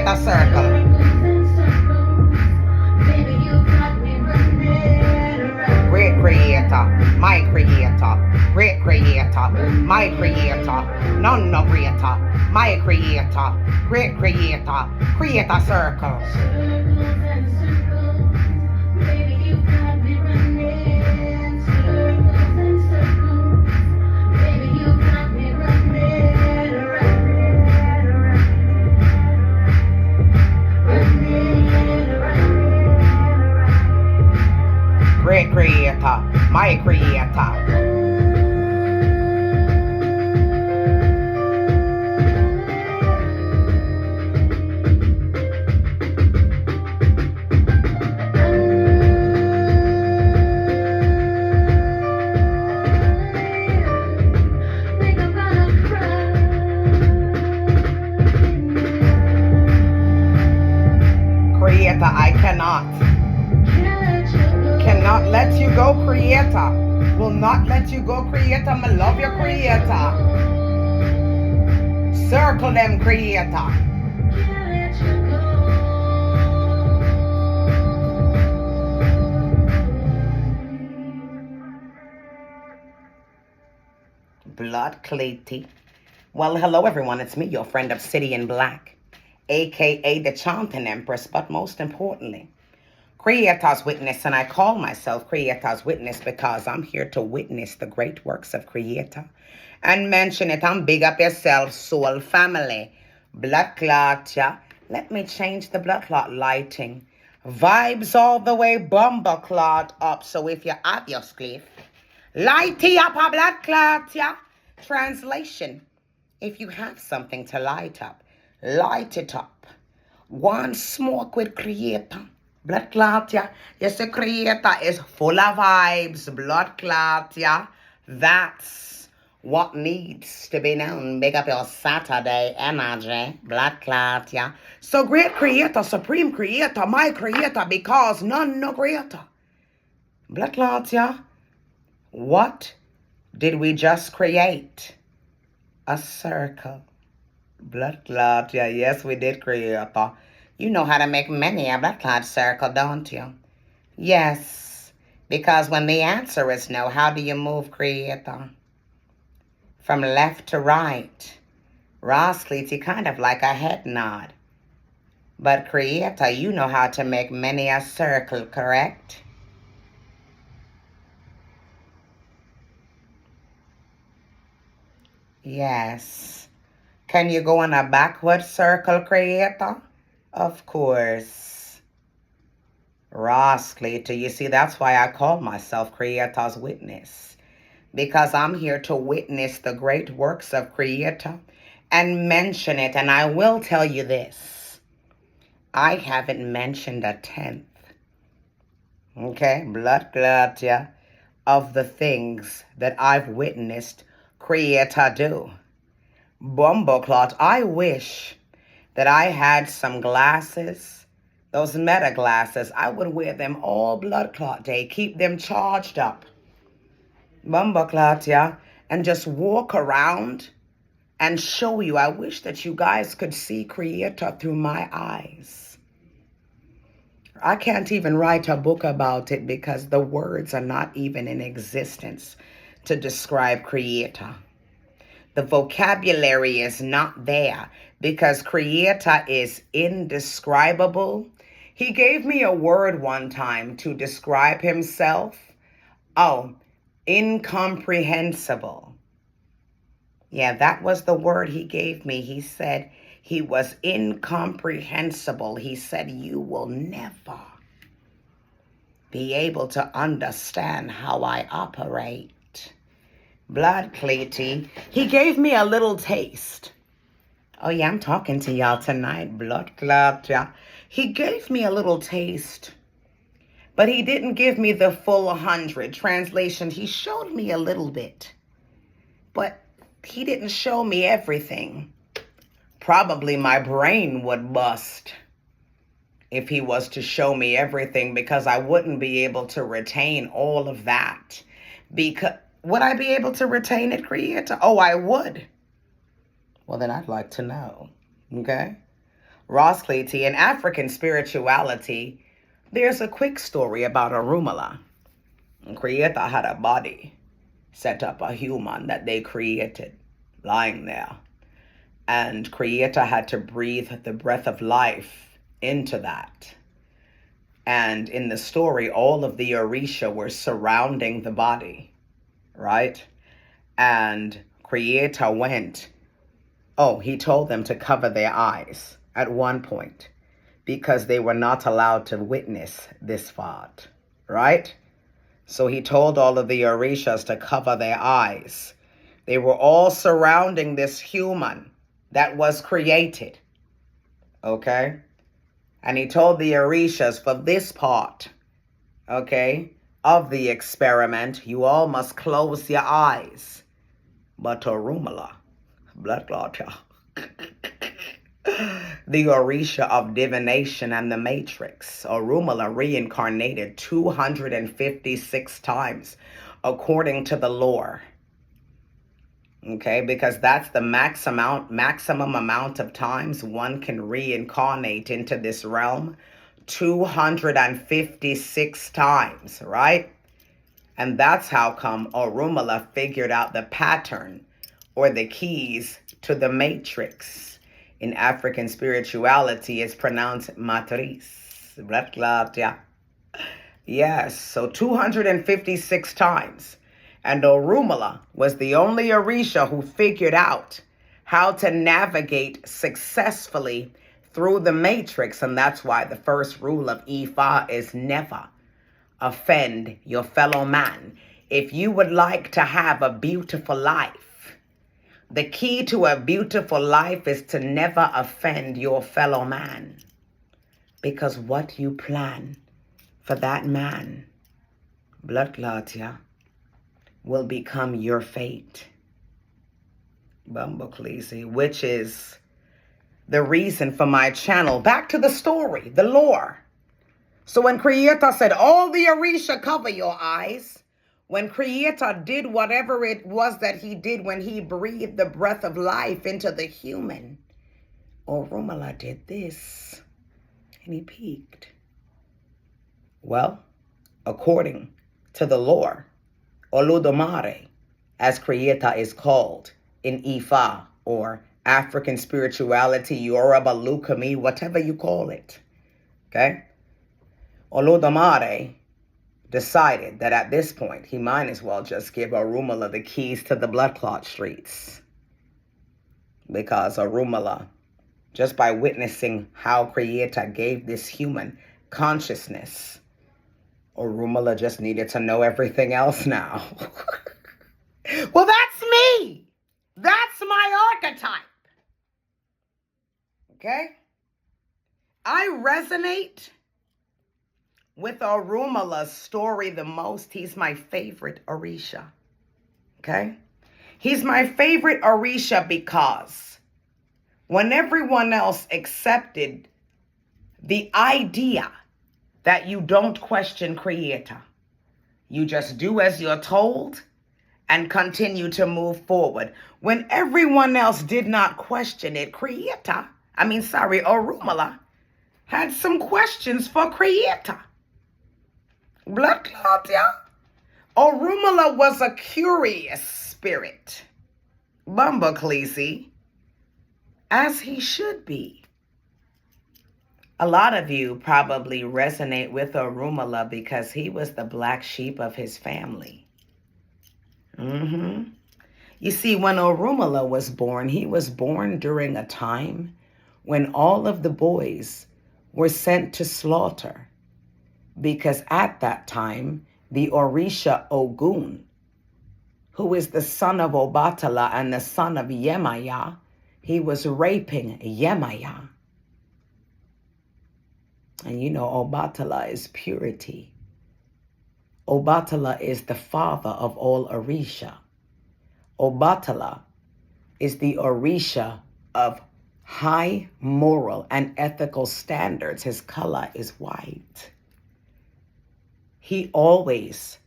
a circle. Great creator, my creator, great creator, my creator, none no greater, my creator, great creator, create a circle. Great creator, my creator. Creator, I cannot let you go, creator. Will not let you go, creator. I love your creator. Circle them, creator. Blood Claty. Well, hello everyone. It's me, your friend Obsidian Black, aka the Chanting Empress, but most importantly, Creator's Witness. And I call myself Creator's Witness because I'm here to witness the great works of Creator and mention it. I'm big up yourself, soul family. Blood clot, yeah. Let me change the blood clot lighting. Vibes all the way, bumper clot up. So if you have your spliff, lighty up a blood clot, yeah. Translation: if you have something to light up, light it up. One smoke with Creator. Blood clot, yeah. Yes, the Creator is full of vibes. Blood clot, yeah. That's what needs to be known. Big up your Saturday energy. Blood clot, yeah. So great Creator, supreme Creator, my Creator, because none no greater. Blood clot, yeah. What did we just create? A circle. Blood clot, yeah. Yes, we did, Creator. You know how to make many a blood clot circle, don't you? Yes, because when the answer is no, how do you move, Creator? From left to right. Rosclity, kind of like a head nod. But Creator, you know how to make many a circle, correct? Yes. Can you go in a backward circle, Creator? Of course. Rosclity, you see, that's why I call myself Creator's Witness. Because I'm here to witness the great works of Creator and mention it. And I will tell you this. I haven't mentioned a tenth. Okay, blood clot, yeah, of the things that I've witnessed Creator do. Bumbleclot, I wish that I had some glasses, those meta glasses. I would wear them all blood clot day, keep them charged up. Bumbleclot, yeah, and just walk around and show you. I wish that you guys could see Creator through my eyes. I can't even write a book about it because the words are not even in existence to describe Creator. The vocabulary is not there because Creator is indescribable. He gave me a word one time to describe himself. Oh, incomprehensible. Yeah, that was the word he gave me. He said he was incomprehensible. He said you will never be able to understand how I operate. Blood Claty, he gave me a little taste. Oh yeah, I'm talking to y'all tonight. Blood clot, yeah. He gave me a little taste, but he didn't give me the full 100. Translation, he showed me a little bit, but he didn't show me everything. Probably my brain would bust if he was to show me everything because I wouldn't be able to retain all of that. Because would I be able to retain it, Creator? Oh, I would. Well, then I'd like to know, okay? Ross Cleety, in African spirituality, there's a quick story about Orumala. Creator had a body, set up a human that they created, lying there. And Creator had to breathe the breath of life into that. And in the story, all of the Orisha were surrounding the body, right? And Creator he told them to cover their eyes at one point because they were not allowed to witness this part, right? So he told all of the Orishas to cover their eyes. They were all surrounding this human that was created, okay? And he told the Orishas, for this part, okay, of the experiment, you all must close your eyes. But Orumala, blood clot, the Orisha of divination and the matrix, Orumala reincarnated 256 times, according to the lore. Okay, because that's the maximum amount of times one can reincarnate into this realm. 256 times, right? And that's how come Orumala figured out the pattern or the keys to the matrix. In African spirituality, it's pronounced matriz. Yes, so 256 times. And Orumala was the only Orisha who figured out how to navigate successfully through the matrix. And that's why the first rule of Ifa is never offend your fellow man. If you would like to have a beautiful life, the key to a beautiful life is to never offend your fellow man. Because what you plan for that man, blood clot, will become your fate. Bumblecleasy, which is the reason for my channel. Back to the story, the lore. So when Creator said, all the Orisha cover your eyes, when Creator did whatever it was that he did when he breathed the breath of life into the human, Orumala did this, and he peeked. Well, according to the lore, Olodumare, as Creator is called in Ifa or African spirituality, Yoruba, Lukumi, whatever you call it, okay? Olodumare decided that at this point, he might as well just give Orumala the keys to the blood clot streets. Because Orumala, just by witnessing how Creator gave this human consciousness, Orumala just needed to know everything else now. Well, that's me. That's my archetype. Okay? I resonate with Orumala's story the most. He's my favorite Orisha. Okay? He's my favorite Orisha because when everyone else accepted the idea that you don't question Creator, you just do as you're told and continue to move forward. When everyone else did not question it, Orumala had some questions for Creator. Blood clot, yeah? Orumala was a curious spirit. Bumblecleasy, as he should be. A lot of you probably resonate with Orumala because he was the black sheep of his family. You see, when Orumala was born, he was born during a time when all of the boys were sent to slaughter. Because at that time, the Orisha Ogun, who is the son of Obatala and the son of Yemaya, he was raping Yemaya. And you know, Obatala is purity. Obatala is the father of all Orisha. Obatala is the Orisha of high moral and ethical standards. His color is white. He always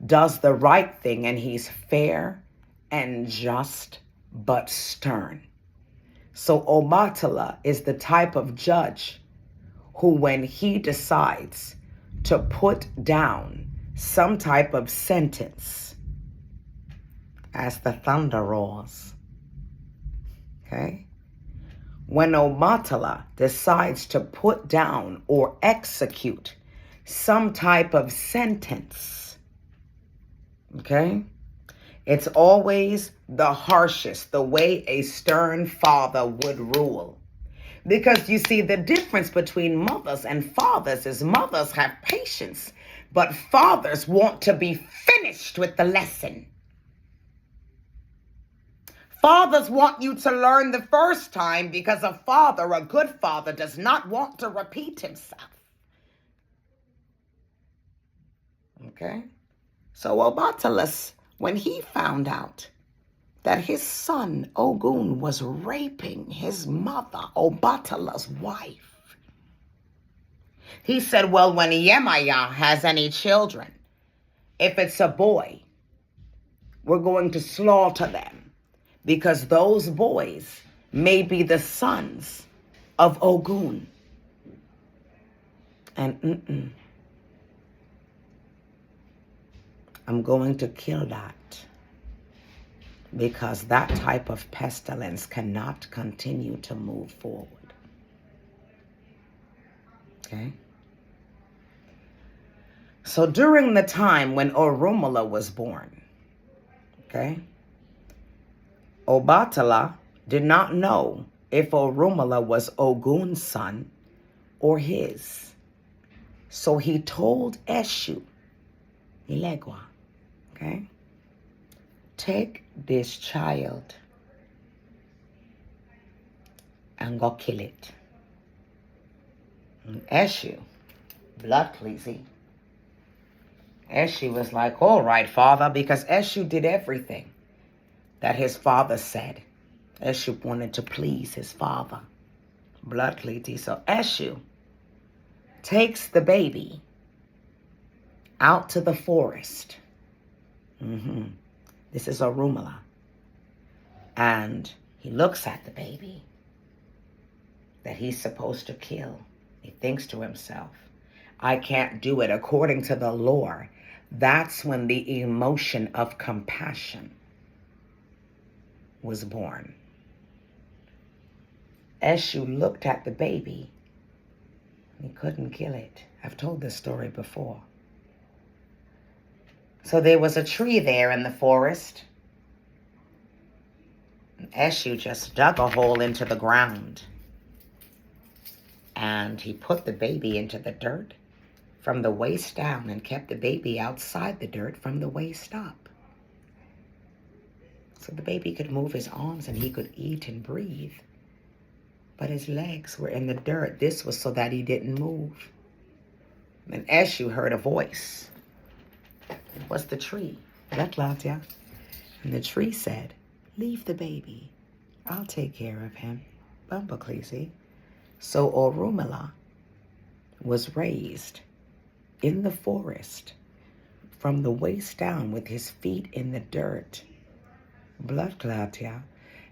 does the right thing, and he's fair and just but stern. So Obatala is the type of judge who, when he decides to put down some type of sentence, as the thunder roars, okay? When Obatala decides to put down or execute some type of sentence, okay? It's always the harshest, the way a stern father would rule. Because you see, the difference between mothers and fathers is mothers have patience, but fathers want to be finished with the lesson. Fathers want you to learn the first time because a father, a good father, does not want to repeat himself. Okay? So Obatala, when he found out that his son Ogun was raping his mother, Obatala's wife, he said, well, when Yemaya has any children, if it's a boy, we're going to slaughter them because those boys may be the sons of Ogun. And I'm going to kill that, because that type of pestilence cannot continue to move forward. Okay? So during the time when Orunmila was born, okay, Obatala did not know if Orunmila was Ogun's son or his. So he told Eshu, Ilegwa, okay, take this child and go kill it. And Eshu, blood pleasing, Eshu was like, all right, father, because Eshu did everything that his father said. Eshu wanted to please his father. Blood pleasing. So Eshu takes the baby out to the forest. This is Orunmila. And he looks at the baby that he's supposed to kill. He thinks to himself, I can't do it. According to the lore, that's when the emotion of compassion was born. Eshu looked at the baby. He couldn't kill it. I've told this story before. So there was a tree there in the forest. Eshu just dug a hole into the ground. And he put the baby into the dirt from the waist down and kept the baby outside the dirt from the waist up. So the baby could move his arms and he could eat and breathe. But his legs were in the dirt. This was so that he didn't move. And Eshu heard a voice. It was the tree. And the tree said, leave the baby. I'll take care of him. Bumbaklisi. So Orunmila was raised in the forest from the waist down with his feet in the dirt. Blood clottia.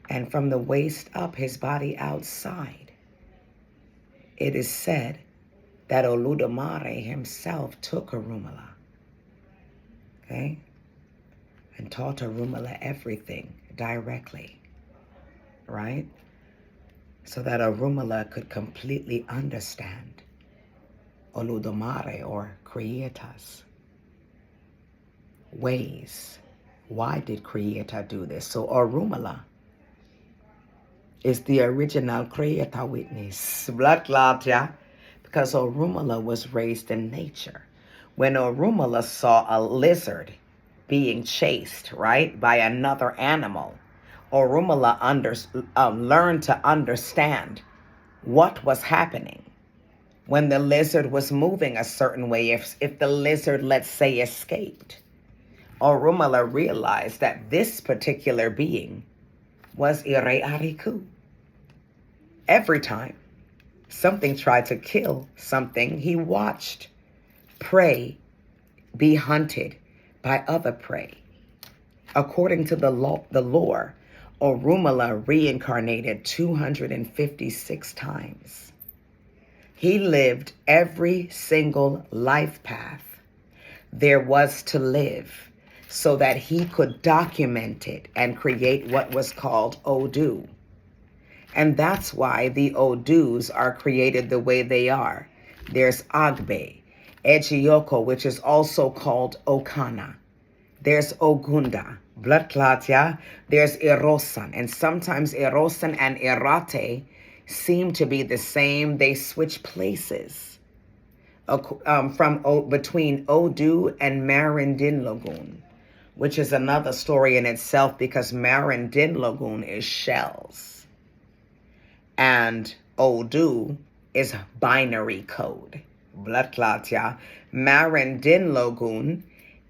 And from the waist up, his body outside. It is said that Oludumare himself took Orunmila, okay, and taught Orunmila everything directly, right? So that Orunmila could completely understand Oludumare, or Creator's ways. Why did Creator do this? So Orunmila is the original Creator witness. Blood clot, yeah? Because Orunmila was raised in nature. When Orunmila saw a lizard being chased, right, by another animal, Orunmila learned to understand what was happening. When the lizard was moving a certain way, if the lizard, let's say, escaped, Orunmila realized that this particular being was Ire Ariku. Every time something tried to kill something, he watched prey be hunted by other prey. According to the lore, Orunmila reincarnated 256 times. He lived every single life path there was to live so that he could document it and create what was called Odu. And that's why the Odus are created the way they are. There's Agbe, Ejioko, which is also called Okana. There's Ogunda, blood clot, yeah? There's Erosan, and sometimes Erosan and Erate seem to be the same. They switch places between Odu and Marindin Lagoon, which is another story in itself because Marindin Lagoon is shells. And Odu is binary code. Blood clot, yeah? Marindin Lagoon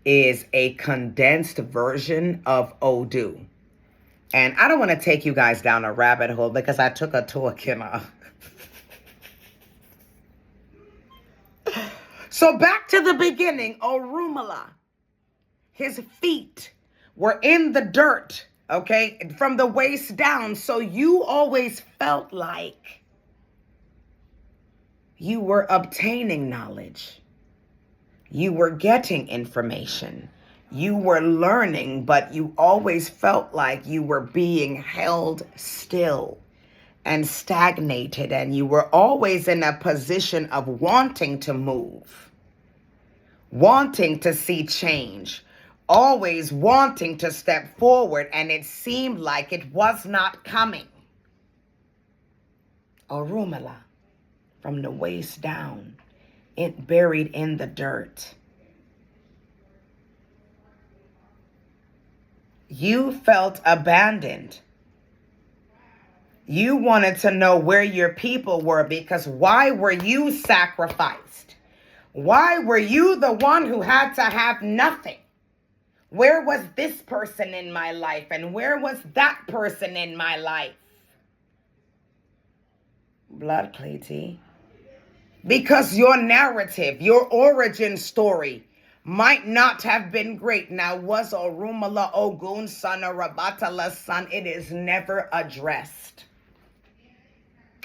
is a condensed version of Odu. And I don't want to take you guys down a rabbit hole because I took a tour, Kenna. So back to the beginning, Orunmila. His feet were in the dirt, okay, from the waist down. So you always felt like you were obtaining knowledge. You were getting information. You were learning, but you always felt like you were being held still and stagnated, and you were always in a position of wanting to move, wanting to see change, always wanting to step forward, and it seemed like it was not coming. Orunmila, from the waist down, it buried in the dirt. You felt abandoned. You wanted to know where your people were because why were you sacrificed? Why were you the one who had to have nothing? Where was this person in my life and where was that person in my life? Blood Clayty. Because your narrative, your origin story might not have been great. Now, was Orunmila Ogun's son or Rabatala's son? It is never addressed.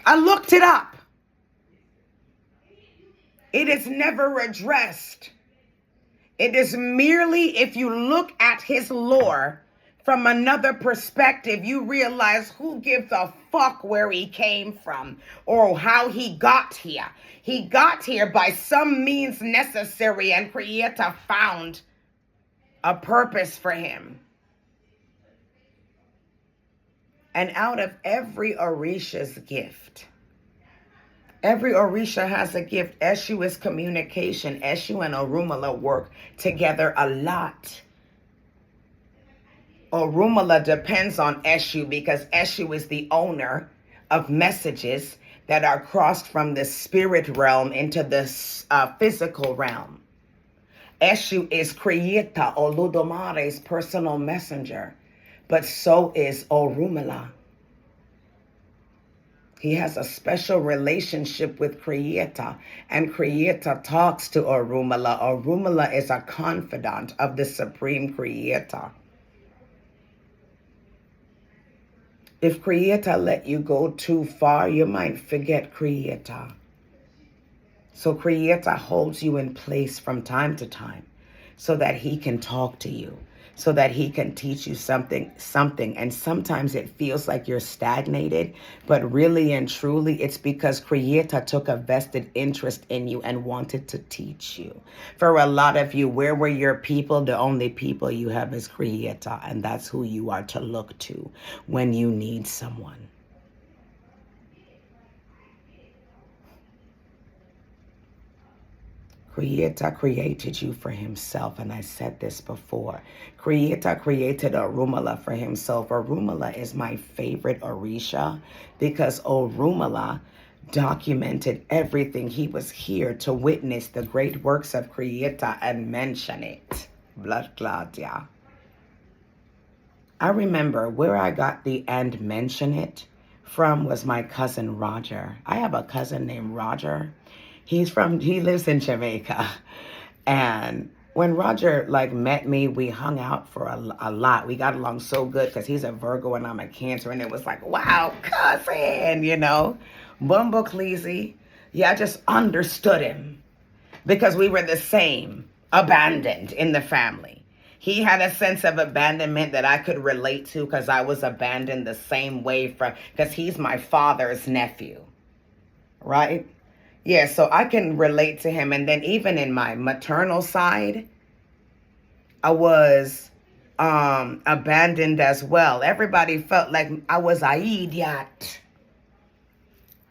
I looked it up. It is never addressed. It is merely, if you look at his lore from another perspective, you realize who gives a fuck where he came from or how he got here. He got here by some means necessary, and Creator found a purpose for him. And out of every Orisha's gift, every Orisha has a gift. Eshu is communication. Eshu and Orunmila work together a lot. Orunmila depends on Eshu because Eshu is the owner of messages that are crossed from the spirit realm into the physical realm. Eshu is Creator, Oludomare's personal messenger, but so is Orunmila. He has a special relationship with Creator, and Creator talks to Orunmila. Orunmila is a confidant of the Supreme Creator. If Creator let you go too far, you might forget Creator. So Creator holds you in place from time to time so that he can talk to you, so that he can teach you something. And sometimes it feels like you're stagnated, but really and truly it's because Creator took a vested interest in you and wanted to teach you. For a lot of you, where were your people? The only people you have is Creator, and that's who you are to look to when you need someone. Creator created you for himself, and I said this before. Creator created Orunmila for himself. Orunmila is my favorite Orisha because Orunmila documented everything. He was here to witness the great works of Creator and mention it. Blood clot, yeah. I remember where I got the "and mention it" from was my cousin Roger. I have a cousin named Roger. He lives in Jamaica, and when Roger like met me, we hung out for a lot. We got along so good because he's a Virgo and I'm a Cancer, and it was like, wow, cousin, Bumbo Cleasy. Yeah, I just understood him because we were the same, abandoned in the family. He had a sense of abandonment that I could relate to because I was abandoned the same way because he's my father's nephew, right? Yeah, so I can relate to him. And then even in my maternal side, I was abandoned as well. Everybody felt like I was a idiot.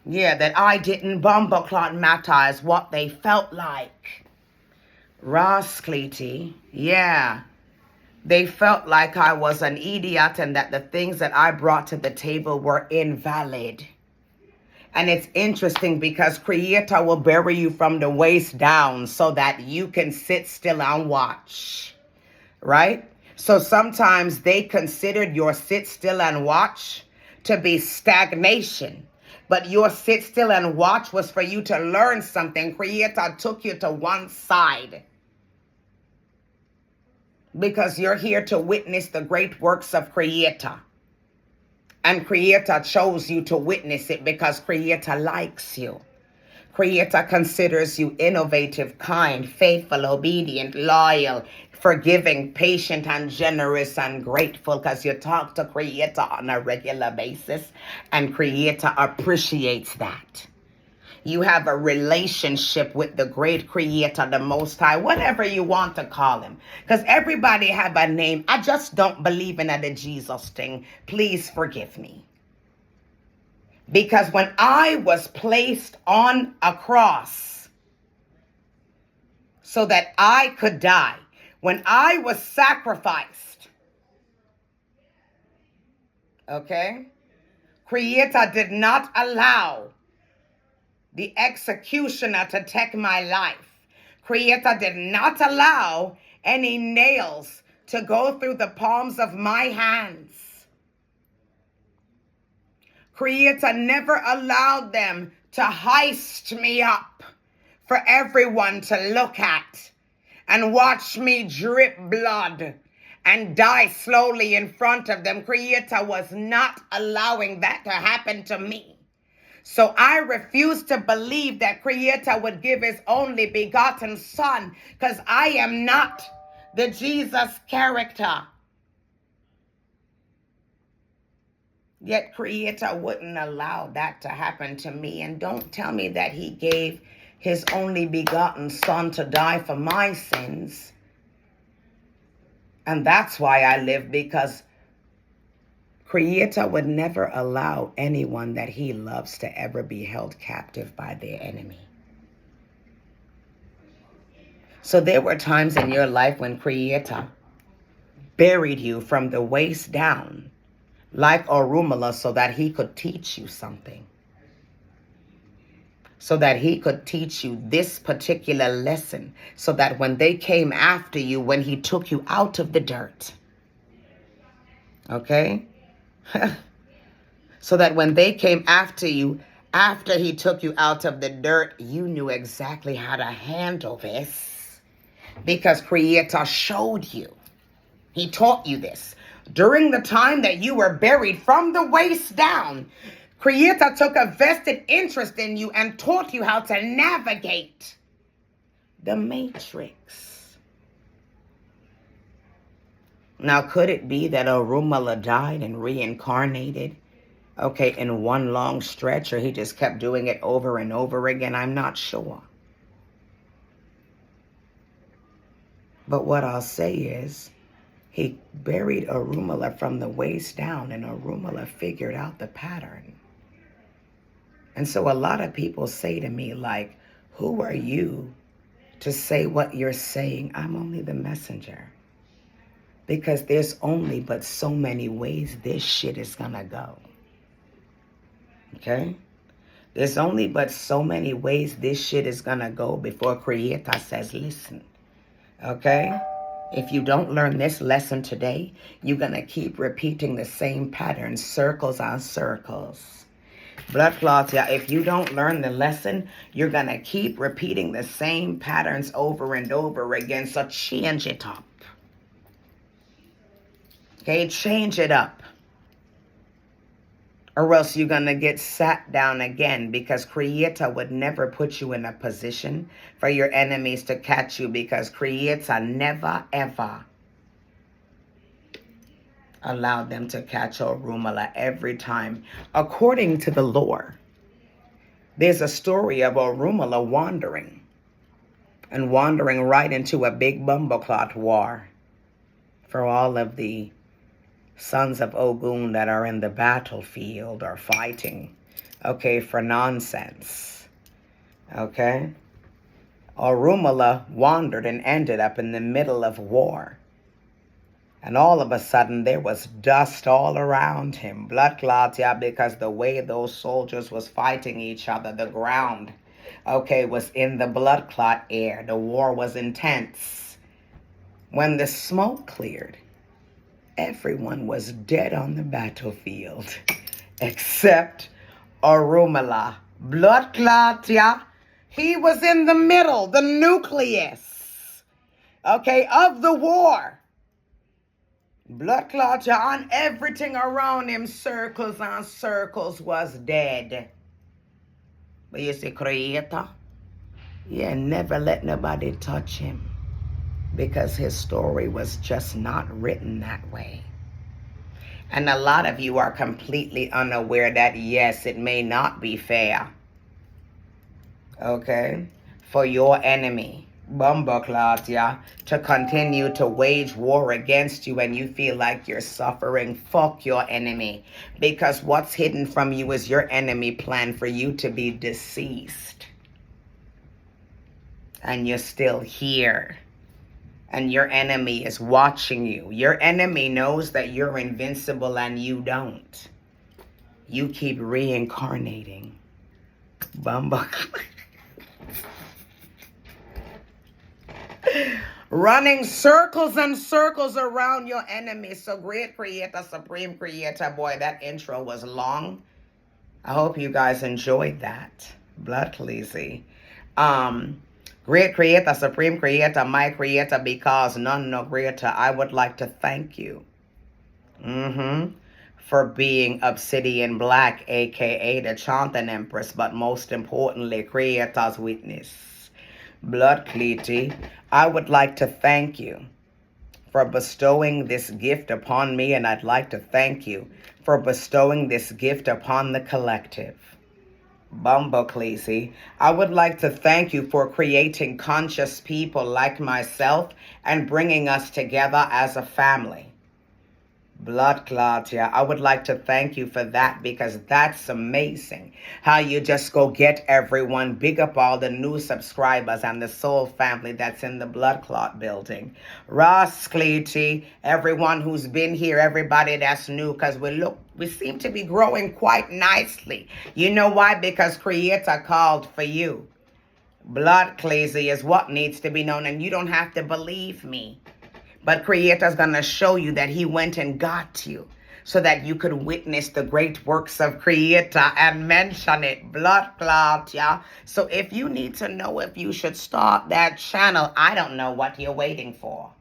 Yeah, that I didn't bumbleclot matter as what they felt like. Ross Cleety, yeah. They felt like I was an idiot and that the things that I brought to the table were invalid. And it's interesting because Creator will bury you from the waist down so that you can sit still and watch, right? So sometimes they considered your sit still and watch to be stagnation. But your sit still and watch was for you to learn something. Creator took you to one side because you're here to witness the great works of Creator. And Creator chose you to witness it because Creator likes you. Creator considers you innovative, kind, faithful, obedient, loyal, forgiving, patient, and generous and grateful because you talk to Creator on a regular basis and Creator appreciates that. You have a relationship with the great Creator, the Most High, whatever you want to call him. Because everybody have a name. I just don't believe in the Jesus thing. Please forgive me. Because when I was placed on a cross so that I could die, when I was sacrificed, okay, Creator did not allow the executioner to take my life. Creator did not allow any nails to go through the palms of my hands. Creator never allowed them to heist me up for everyone to look at and watch me drip blood and die slowly in front of them. Creator was not allowing that to happen to me. So I refuse to believe that Creator would give his only begotten Son because I am not the Jesus character. Yet Creator wouldn't allow that to happen to me. And don't tell me that he gave his only begotten Son to die for my sins. And that's why I live, because Creator would never allow anyone that he loves to ever be held captive by their enemy. So there were times in your life when Creator buried you from the waist down like Orumala so that he could teach you something. So that he could teach you this particular lesson. So that when they came after you, when he took you out of the dirt. Okay? So that when they came after you, after he took you out of the dirt, you knew exactly how to handle this. Because Creator showed you. He taught you this. During the time that you were buried from the waist down, Creator took a vested interest in you and taught you how to navigate the matrix. Now, could it be that Orumala died and reincarnated, okay, in one long stretch, or he just kept doing it over and over again? I'm not sure. But what I'll say is, he buried Orumala from the waist down, and Orumala figured out the pattern. And so a lot of people say to me, like, who are you to say what you're saying? I'm only the messenger. Because there's only but so many ways this shit is gonna go. Okay? There's only but so many ways this shit is gonna go before Creator says, listen. Okay? If you don't learn this lesson today, you're gonna keep repeating the same pattern, circles on circles. Blood clots, yeah, if you don't learn the lesson, you're going to keep repeating the same patterns over and over again. So change it up. Okay, change it up. Or else you're going to get sat down again, because Creator would never put you in a position for your enemies to catch you, because Creator never, ever allowed them to catch Orumala every time. According to the lore, there's a story of Orumala wandering right into a big bumbleclot war for all of the sons of Ogun that are in the battlefield or fighting, okay, for nonsense, okay? Orumala wandered and ended up in the middle of war. And all of a sudden, there was dust all around him. Blood clots, yeah, because the way those soldiers was fighting each other, the ground, okay, was in the blood clot air. The war was intense. When the smoke cleared, everyone was dead on the battlefield except Orumala. Blood clot, yeah. He was in the middle, the nucleus, okay, of the war. Blood clot, yeah, and everything around him, circles and circles, was dead. But you see, Creator, yeah, never let nobody touch him, because his story was just not written that way. And a lot of you are completely unaware that, yes, it may not be fair, okay, for your enemy, Bumbleclot, yeah, to continue to wage war against you, and you feel like you're suffering. Fuck your enemy, because what's hidden from you is your enemy plan for you to be deceased. And you're still here. And your enemy is watching you. Your enemy knows that you're invincible and you don't. You keep reincarnating. Bumbleclot. Running circles and circles around your enemy. So great Creator, Supreme Creator. Boy, that intro was long. I hope you guys enjoyed that. Blood Khaleesi. Great Creator, Supreme Creator, my Creator, because none no greater. I would like to thank you for being Obsidian Black, a.k.a. the Chanting Empress, but most importantly, Creator's Witness. Blood Khaleesi, I would like to thank you for bestowing this gift upon me, and I'd like to thank you for bestowing this gift upon the collective. Khaleesi, I would like to thank you for creating conscious people like myself and bringing us together as a family. Blood clot, yeah, I would like to thank you for that, because that's amazing how you just go get everyone. Big up all the new subscribers and the soul family that's in the blood clot building. Ross Cleety, everyone who's been here, everybody that's new, because we seem to be growing quite nicely. You know why? Because Creator called for you. Blood Khaleesi is what needs to be known, and you don't have to believe me. But Creator's going to show you that he went and got you so that you could witness the great works of Creator and mention it. Blood clot, yeah? So if you need to know if you should start that channel, I don't know what you're waiting for.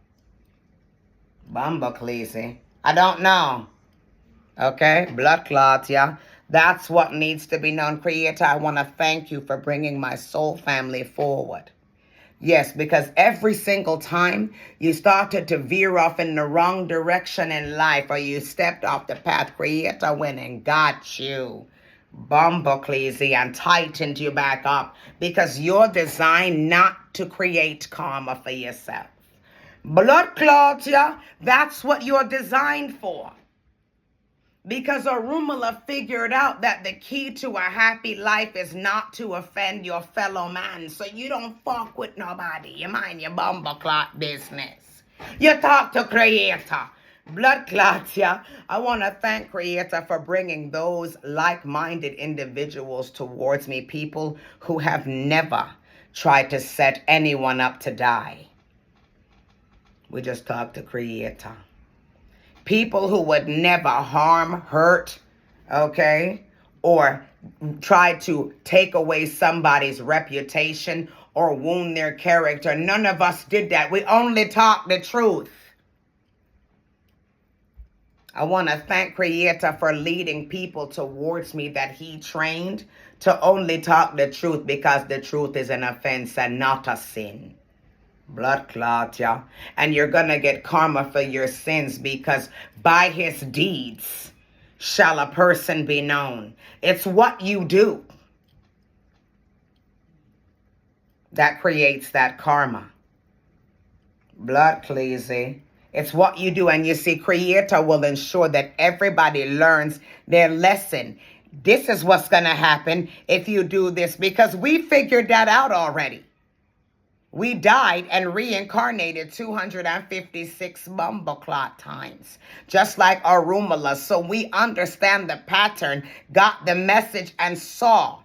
Khaleesi, I don't know. Okay? Blood clot, yeah? That's what needs to be known. Creator, I want to thank you for bringing my soul family forward. Yes, because every single time you started to veer off in the wrong direction in life, or you stepped off the path, Creator went and got you, Khaleesi, and tightened you back up, because you're designed not to create karma for yourself. Blood clot, yeah, that's what you're designed for. Because Orumala figured out that the key to a happy life is not to offend your fellow man. So you don't fuck with nobody. You mind your bumbleclot business. You talk to Creator. Blood clots, yeah. I want to thank Creator for bringing those like-minded individuals towards me. People who have never tried to set anyone up to die. We just talk to Creator. People who would never harm, hurt, okay, or try to take away somebody's reputation or wound their character. None of us did that. We only talked the truth. I want to thank Creator for leading people towards me that he trained to only talk the truth, because the truth is an offense and not a sin. Blood clot, yeah. And you're going to get karma for your sins, because by his deeds shall a person be known. It's what you do that creates that karma. Blood cleansing. It's what you do. And you see, Creator will ensure that everybody learns their lesson. This is what's going to happen if you do this, because we figured that out already. We died and reincarnated 256 bumbleclot times, just like Arumala. So we understand the pattern, got the message, and saw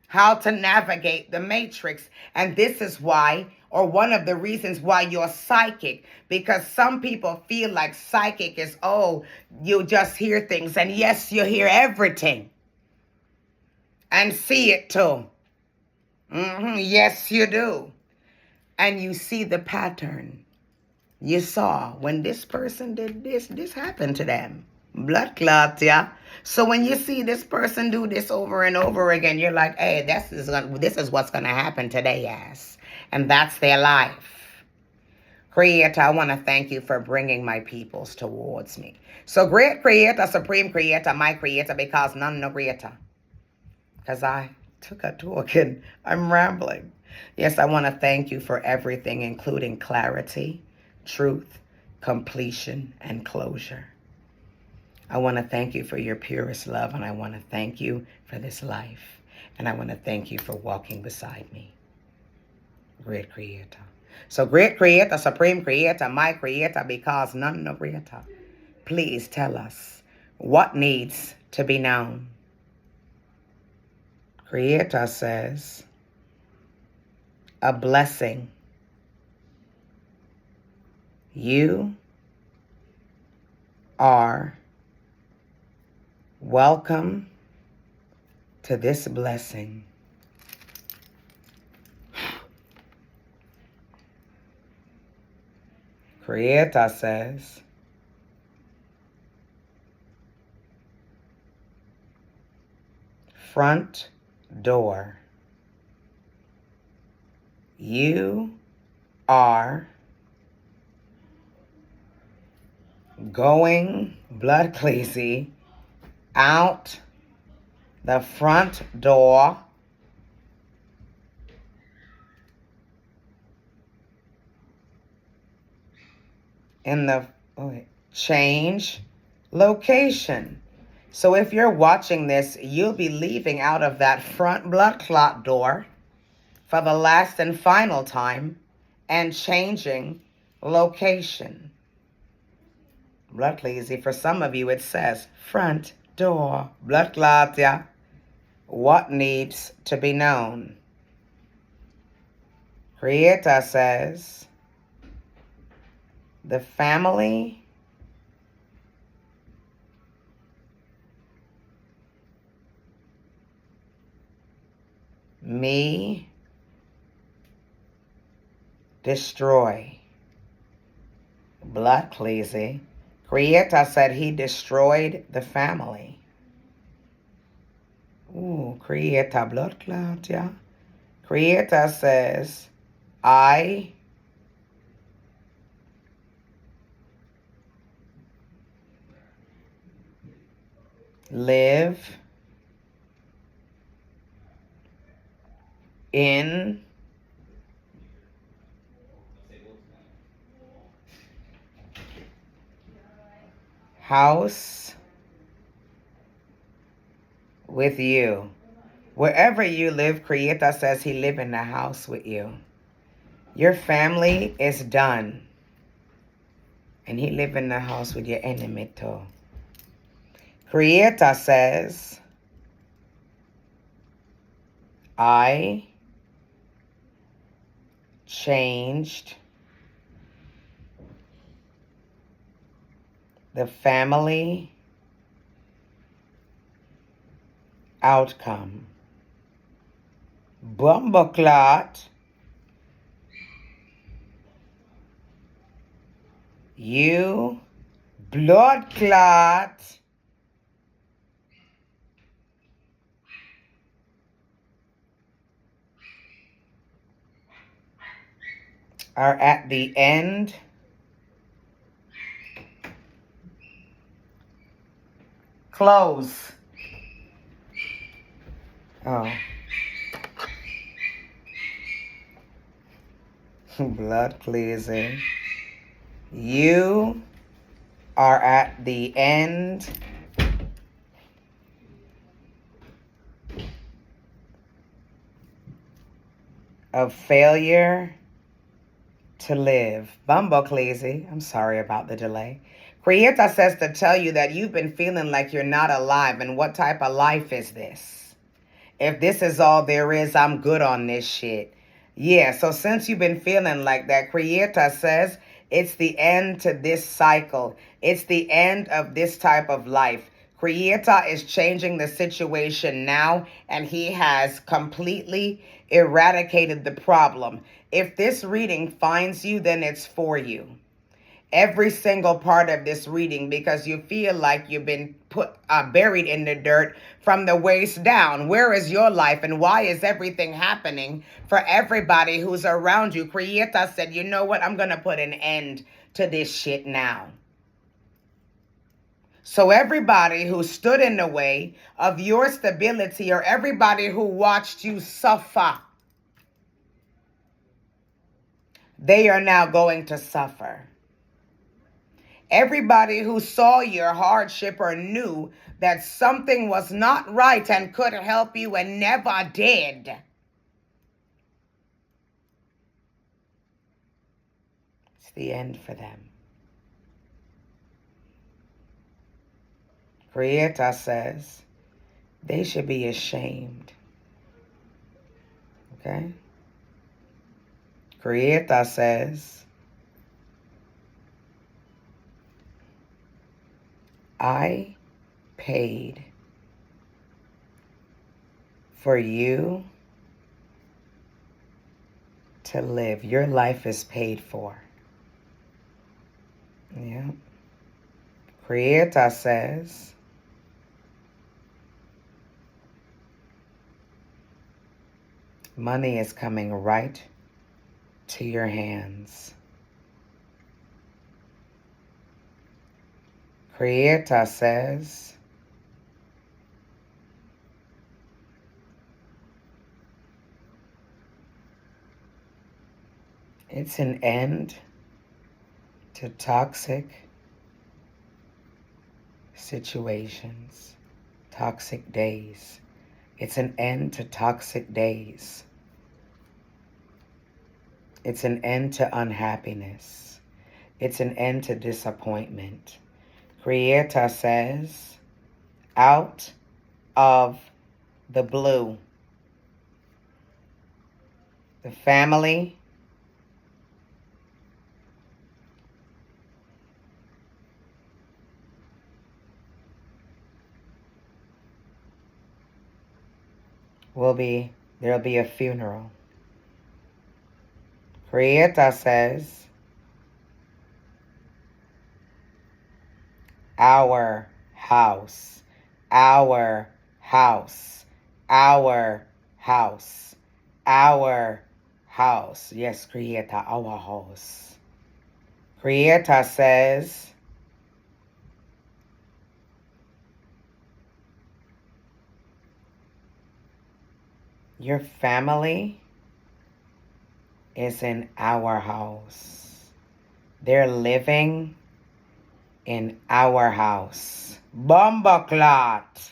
how to navigate the matrix. And this is why, or one of the reasons why, you're psychic. Because some people feel like psychic is, oh, you just hear things. And yes, you hear everything. And see it too. Yes, you do. And you see the pattern. You saw when this person did this happened to them. Blood clot, yeah. So when you see this person do this over and over again, you're like, hey, this is what's going to happen today, yes. And that's their life. Creator, I want to thank you for bringing my peoples towards me. So great Creator, supreme Creator, my Creator, because none no greater. Because I took a talk and I'm rambling. Yes, I want to thank you for everything, including clarity, truth, completion, and closure. I want to thank you for your purest love, and I want to thank you for this life. And I want to thank you for walking beside me. Great Creator. So great Creator, supreme Creator, my Creator, because none no greater. Please tell us what needs to be known. Creator says, a blessing. You are welcome to this blessing. Creator says, front door. You are going, blood crazy, out the front door in the change location. So if you're watching this, you'll be leaving out of that front blood clot door for the last and final time and changing location. Blood crazy. For some of you, it says front door, blood clot, yeah. What needs to be known? Creator says, the family me destroy. Blood crazy. Creator said he destroyed the family. Ooh, Creator, blood clot, yeah. Creator says, I live in house with you. Wherever you live, Creator says he live in the house with you. Your family is done. And he live in the house with your enemy too. Creator says, I changed the family outcome. Bumbleclot, you blood clot, are at the end close. Oh. Blood cleansing. You are at the end of failure to live. Bumbleclazy, I'm sorry about the delay. Creator says to tell you that you've been feeling like you're not alive, and what type of life is this? If this is all there is, I'm good on this shit. Yeah, so since you've been feeling like that, Creator says it's the end to this cycle. It's the end of this type of life. Creator is changing the situation now, and he has completely eradicated the problem. If this reading finds you, then it's for you. Every single part of this reading, because you feel like you've been buried in the dirt from the waist down. Where is your life, and why is everything happening for everybody who's around you? Creator said, you know what? I'm going to put an end to this shit now. So everybody who stood in the way of your stability, or everybody who watched you suffer, they are now going to suffer. Everybody who saw your hardship or knew that something was not right and could help you and never did, it's the end for them. Creator says they should be ashamed. Okay? Creator says, I paid for you to live. Your life is paid for. Yeah. Creator says, money is coming right to your hands. Creator says, it's an end to toxic situations, toxic days. It's an end to toxic days. It's an end to unhappiness. It's an end to disappointment. Creator says, out of the blue, the family there'll be a funeral. Creator says, our house, our house, our house, our house. Yes, Creator, our house. Creator says, your family is in our house. They're living in our house. Bumbleclot.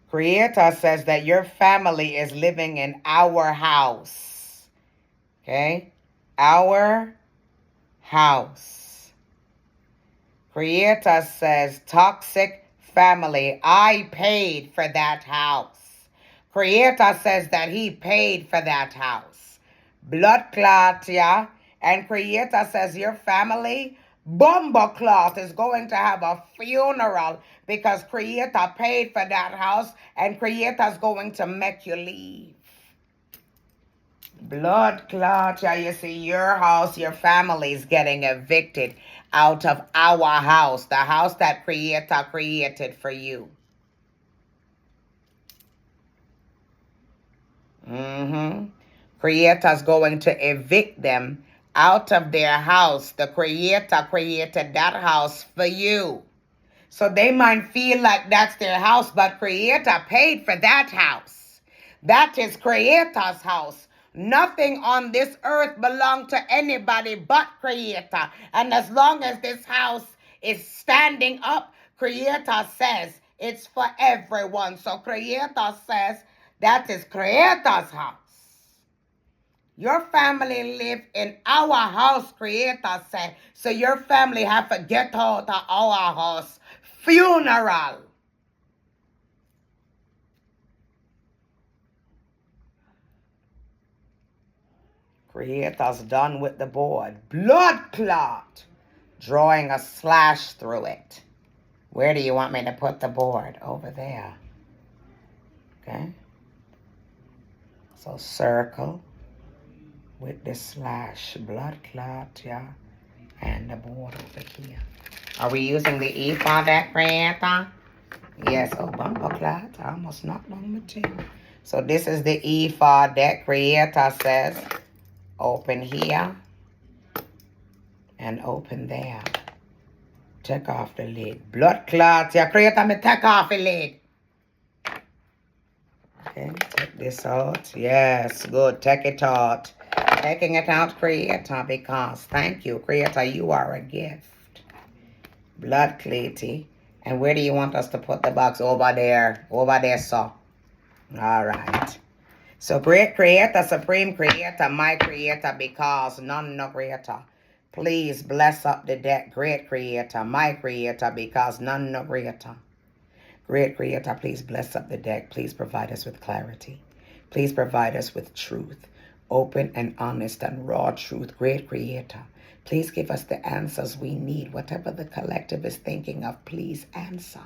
Creator says that your family is living in our house. Okay? Our house. Creator says, toxic family, I paid for that house. Creator says that he paid for that house. Blood clot, yeah? And Creator says your family Bumbo cloth is going to have a funeral because Creator paid for that house and Creator's going to make you leave. Blood clot, yeah, you see, your house, your family's getting evicted out of our house, the house that Creator created for you. Creator's going to evict them out of their house. The Creator created that house for you. So they might feel like that's their house, but Creator paid for that house. That is Creator's house. Nothing on this earth belongs to anybody but Creator. And as long as this house is standing up, Creator says it's for everyone. So Creator says that is Creator's house. Your family live in our house, Creator said. So your family have to get out of our house. Funeral. Creator's done with the board. Blood clot. Drawing a slash through it. Where do you want me to put the board? Over there. Okay. So circle with the slash. Blood clot, yeah. And the board over here. Are we using the E for that, Creator? Yes. Oh, bumper clot. I almost knocked on my table. So this is the E for that. Creator says, open here and open there. Take off the lid. Blood clot. Yeah, Creator, me take off the lid. Okay, take this out. Yes, good. Take it out. Taking it out, Creator, because thank you, Creator, you are a gift. Blood clatey. And where do you want us to put the box? Over there. Over there, sir. All right. So great Creator, supreme Creator, my Creator, because none no greater. Please bless up the deck, great Creator, my Creator, because none no greater. Great Creator, please bless up the deck. Please provide us with clarity. Please provide us with truth. Open and honest and raw truth. Great Creator, please give us the answers we need. Whatever the collective is thinking of, please answer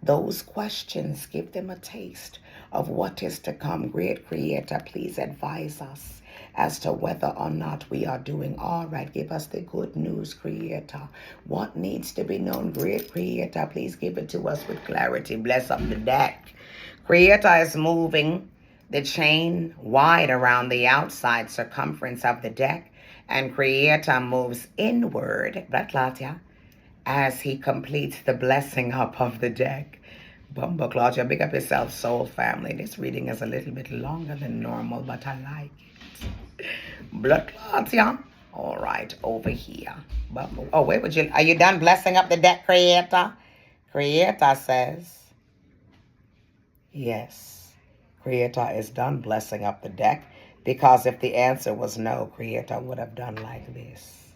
those questions. Give them a taste of what is to come. Great Creator, please advise us as to whether or not we are doing all right. Give us the good news, Creator. What needs to be known? Great Creator, please give it to us with clarity. Bless up the deck. Creator is moving the chain wide around the outside circumference of the deck, and Creator moves inward, as he completes the blessing up of the deck. Bumbo Claudia, big up yourself, soul family. This reading is a little bit longer than normal, but I like it. Blood Claudia. All right, over here. Bumbo. Oh, wait, are you done blessing up the deck, Creator? Creator says, yes. Creator is done blessing up the deck, because if the answer was no, Creator would have done like this.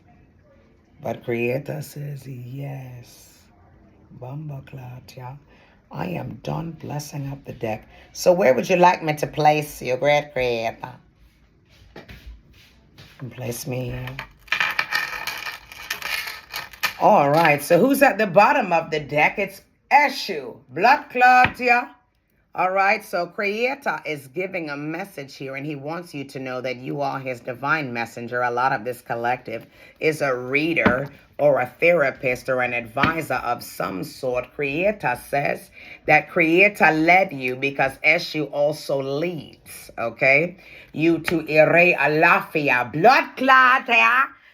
But Creator says yes. Bumbo Claudia. I am done blessing up the deck. So where would you like me to place you, great Creator? Place me here. All right, so who's at the bottom of the deck? It's Eshu. Blood Claudia. All right, so Creator is giving a message here, and he wants you to know that you are his divine messenger. A lot of this collective is a reader or a therapist or an advisor of some sort. Creator says that Creator led you because Eshu also leads, okay? You to Ire Alafia, blood clot.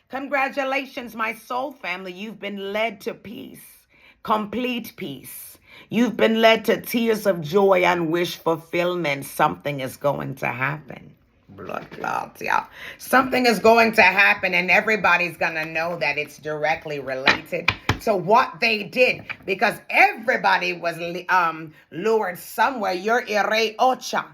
Congratulations, my soul family. You've been led to peace, complete peace. You've been led to tears of joy and wish fulfillment. Something is going to happen. Blood clots, yeah. Something is going to happen, and everybody's going to know that it's directly related to what they did, because everybody was lured somewhere. You're Ire Ocha.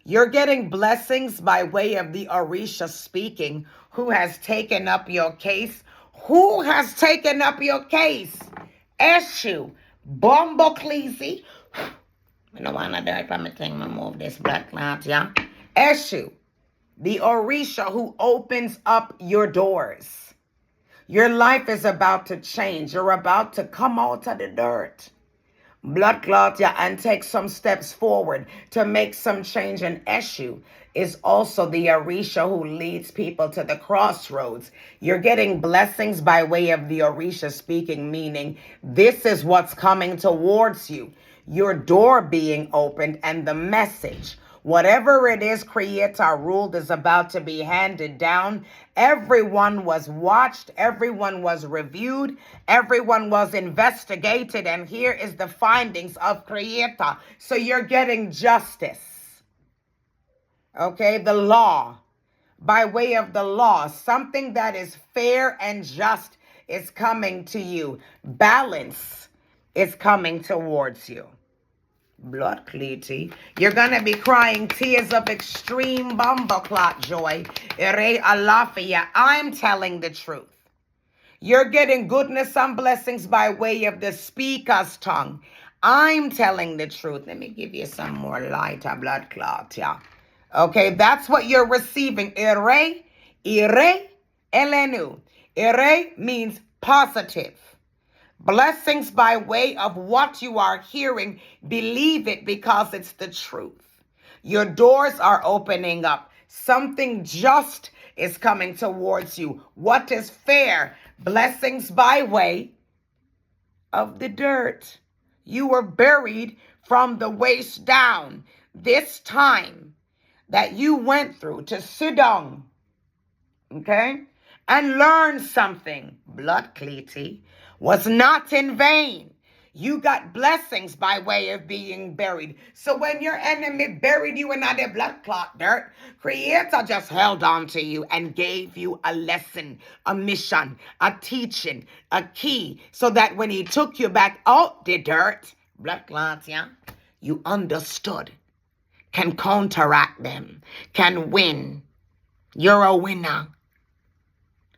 You're getting blessings by way of the Orisha speaking. Who has taken up your case? Who has taken up your case? Eshu. Bombo Cleasy. I don't want to do it from the thing. I'm move this blood clot, yeah? Eshu, the Orisha who opens up your doors. Your life is about to change. You're about to come out of the dirt. Blood clot, yeah, and take some steps forward to make some change. And Eshu is also the Orisha who leads people to the crossroads. You're getting blessings by way of the Orisha speaking, meaning this is what's coming towards you. Your door being opened and the message. Whatever it is, Creator ruled, is about to be handed down. Everyone was watched. Everyone was reviewed. Everyone was investigated. And here is the findings of Creator. So you're getting justice. Okay, the law. By way of the law, something that is fair and just is coming to you. Balance is coming towards you. Blood cleety. You're going to be crying tears of extreme bumble clot joy. Ere alafia. I'm telling the truth. You're getting goodness and blessings by way of the speaker's tongue. I'm telling the truth. Let me give you some more light, blood clot. Yeah. Okay, that's what you're receiving. Ere, elenu. Ere means positive. Blessings by way of what you are hearing. Believe it because it's the truth. Your doors are opening up. Something just is coming towards you. What is fair? Blessings by way of the dirt. You were buried from the waist down. This time that you went through to sit down, okay, and learn something, blood cleety, was not in vain. You got blessings by way of being buried. So when your enemy buried you in that blood clot dirt, Creator just held on to you and gave you a lesson, a mission, a teaching, a key, so that when he took you back out the dirt, blood clots, yeah, you understood, can counteract them, can win. You're a winner.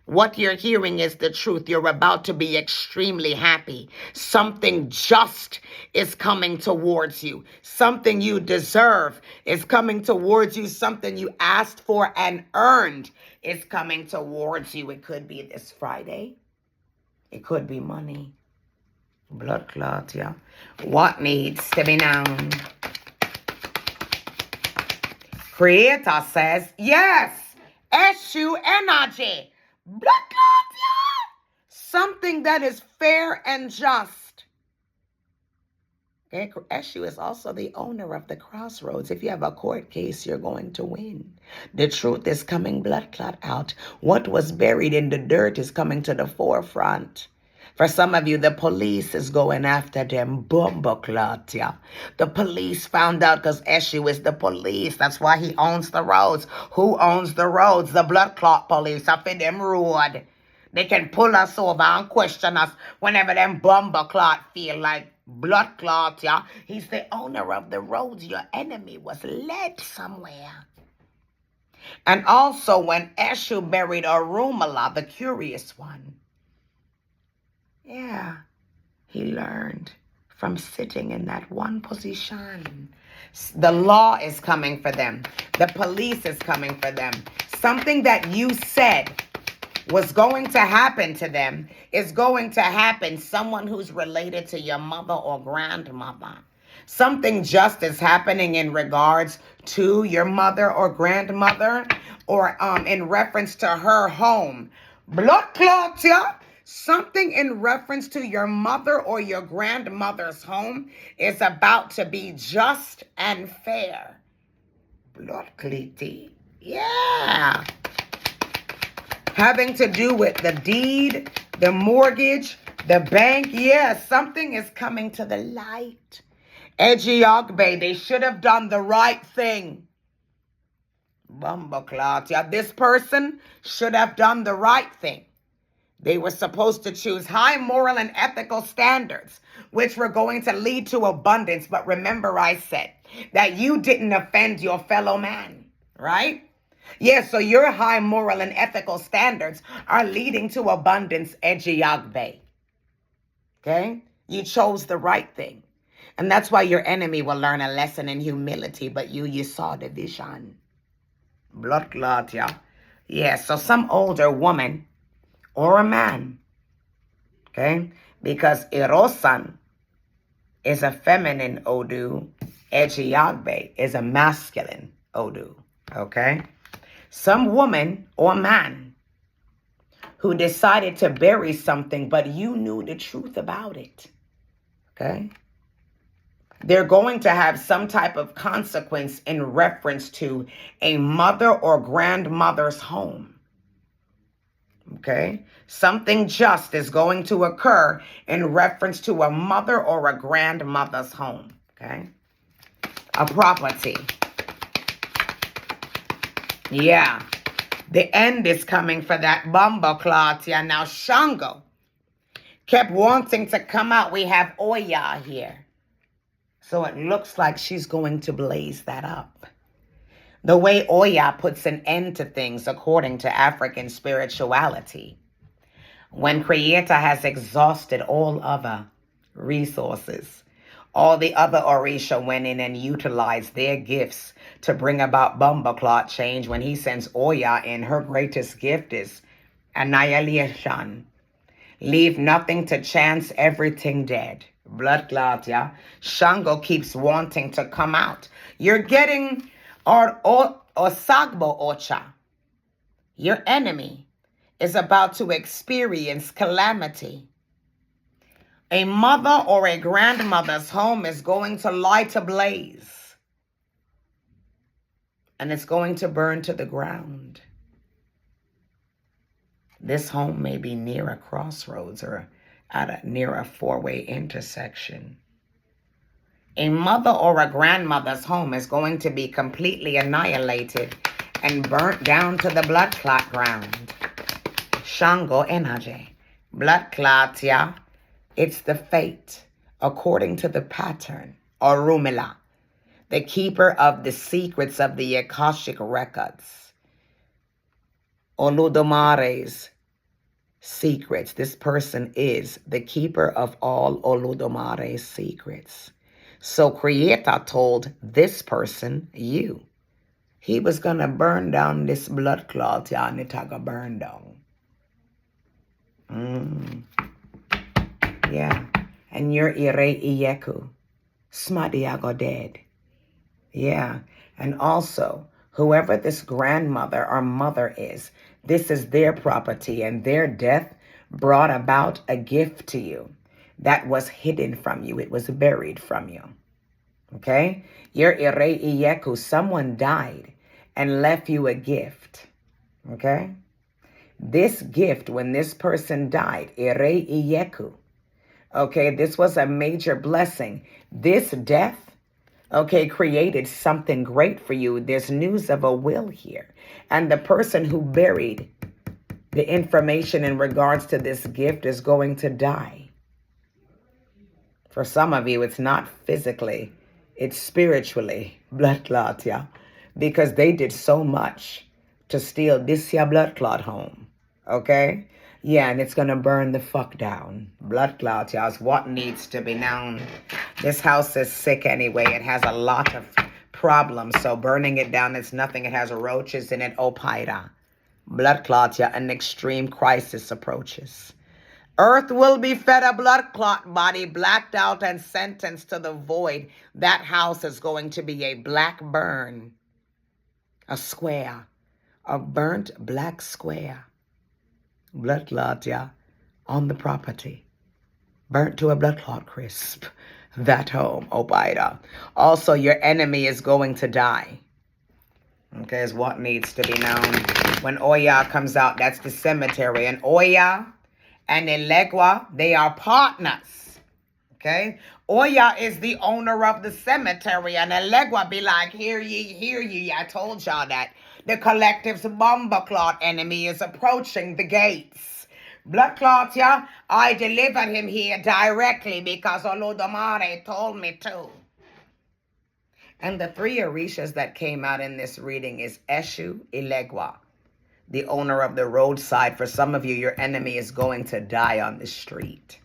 What you're hearing is the truth. You're about to be extremely happy. Something just is coming towards you. Something you deserve is coming towards you. Something you asked for and earned is coming towards you. It could be this Friday. It could be money. Blood clot, yeah. What needs to be known? Creator says, yes, Eshu energy. Blood clot, yeah. Something that is fair and just. Okay, Eshu is also the owner of the crossroads. If you have a court case, you're going to win. The truth is coming blood clot out. What was buried in the dirt is coming to the forefront. For some of you, the police is going after them. Bumbo clot, yeah. The police found out because Eshu is the police. That's why he owns the roads. Who owns the roads? The blood clot police up in them road. They can pull us over and question us whenever them bumbo clot feel like blood clot, yeah. He's the owner of the roads. Your enemy was led somewhere. And also when Eshu buried Arumala, the curious one, yeah, he learned from sitting in that one position. The law is coming for them. The police is coming for them. Something that you said was going to happen to them is going to happen. Someone who's related to your mother or grandmother. Something just is happening in regards to your mother or grandmother or in reference to her home. Blood clots, yeah. Something in reference to your mother or your grandmother's home is about to be just and fair. Blood cleety. Yeah. Having to do with the deed, the mortgage, the bank. Yeah, something is coming to the light. Ejiogbe, they should have done the right thing. Bumbleclot. Yeah, this person should have done the right thing. They were supposed to choose high moral and ethical standards, which were going to lead to abundance. But remember, I said that you didn't offend your fellow man, right? Yeah, so your high moral and ethical standards are leading to abundance, Ejiagbe. Okay? You chose the right thing. And that's why your enemy will learn a lesson in humility, but you saw the vision. Blood clot, yeah. Yeah, so some older woman or a man. Okay? Because Irosan is a feminine Odu. Ejiagbe is a masculine Odu. Okay? Some woman or man who decided to bury something, but you knew the truth about it. Okay? They're going to have some type of consequence in reference to a mother or grandmother's home. Okay? Something just is going to occur in reference to a mother or a grandmother's home. Okay? A property. Yeah. The end is coming for that bumbleclot. Yeah. Now, Shango kept wanting to come out. We have Oya here. So it looks like she's going to blaze that up. The way Oya puts an end to things according to African spirituality. When Creator has exhausted all other resources, all the other Orisha went in and utilized their gifts to bring about bumbleclot change. When he sends Oya in, her greatest gift is annihilation. Leave nothing to chance, everything dead. Blood clot, yeah. Shango keeps wanting to come out. You're getting Osagbo Ocha. Your enemy is about to experience calamity. A mother or a grandmother's home is going to light ablaze. And it's going to burn to the ground. This home may be near a crossroads or near a four-way intersection. A mother or a grandmother's home is going to be completely annihilated and burnt down to the blood clot ground. Shango energy. Blood clot, yeah. It's the fate according to the pattern, Orumila, the keeper of the secrets of the Akashic records. Oludomare's secrets. This person is the keeper of all Oludomare's secrets. So Creator told this person, you, he was going to burn down this blood clot, and it going to burn down. Yeah. And you're Ire Iyeku. Smadiago dead. Yeah. And also, whoever this grandmother or mother is, this is their property, and their death brought about a gift to you that was hidden from you. It was buried from you. Okay? You're Ire Iyeku. Someone died and left you a gift. Okay? This gift, when this person died, Ire Iyeku, okay, this was a major blessing. This death, okay, created something great for you. There's news of a will here. And the person who buried the information in regards to this gift is going to die. For some of you, it's not physically, it's spiritually. Blood clot, yeah. Because they did so much to steal this here blood clot home. Okay? Yeah, and it's going to burn the fuck down. Blood clot, y'all, is what needs to be known. This house is sick anyway. It has a lot of problems. So burning it down, it's nothing. It has roaches in it. Opaida. Blood clot, yeah, an extreme crisis approaches. Earth will be fed a blood clot body, blacked out and sentenced to the void. That house is going to be a black burn. A square. A burnt black square. Blood clot, yeah, on the property. Burnt to a blood clot crisp. That home, Opaida. Also, your enemy is going to die. Okay, is what needs to be known. When Oya comes out, that's the cemetery. And Oya and Elegwa, they are partners. Okay? Oya is the owner of the cemetery. And Elegwa be like, hear ye. I told y'all that. The collective's bomber clot enemy is approaching the gates. Blood clot, yeah, I delivered him here directly because Olodumare told me to. And the three Orishas that came out in this reading is Eshu Ilegwa, the owner of the roadside. For some of you, your enemy is going to die on the street.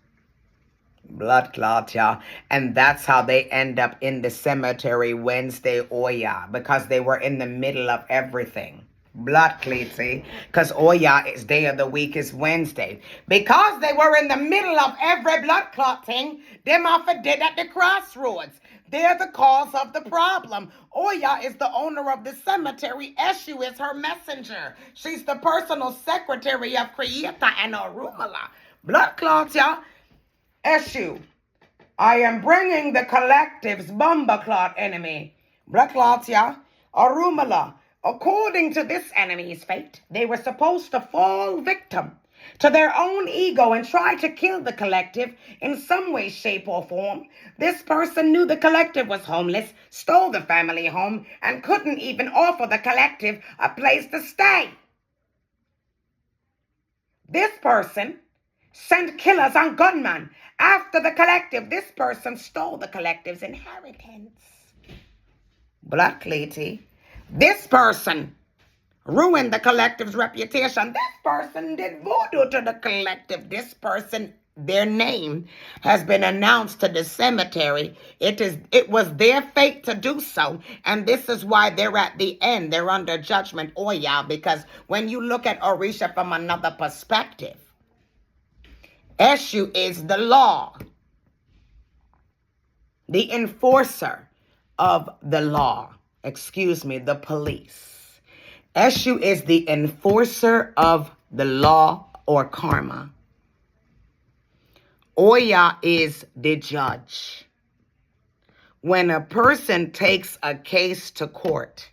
Blood clot, yeah. And that's how they end up in the cemetery Wednesday Oya, because they were in the middle of everything. Blood cleansing, because Oya is day of the week is Wednesday. Because they were in the middle of every blood clotting, them often dead at the crossroads. They're the cause of the problem. Oya is the owner of the cemetery. Eshu is her messenger. She's the personal secretary of Creator and Orumala. Blood clots, y'all. Eshu, I am bringing the collective's bomber clot enemy. Blood clots, y'all. Orumala. According to this enemy's fate, they were supposed to fall victim to their own ego and try to kill the collective in some way, shape, or form. This person knew the collective was homeless, stole the family home, and couldn't even offer the collective a place to stay. This person sent killers and gunmen after the collective. This person stole the collective's inheritance. Black lady. This person ruined the collective's reputation. This person did voodoo to the collective. This person, their name has been announced to the cemetery. It was their fate to do so. And this is why they're at the end. They're under judgment, Oya, because when you look at Orisha from another perspective, Eshu is the law, the enforcer of the law. The police. Eshu is the enforcer of the law or karma. Oya is the judge. When a person takes a case to court,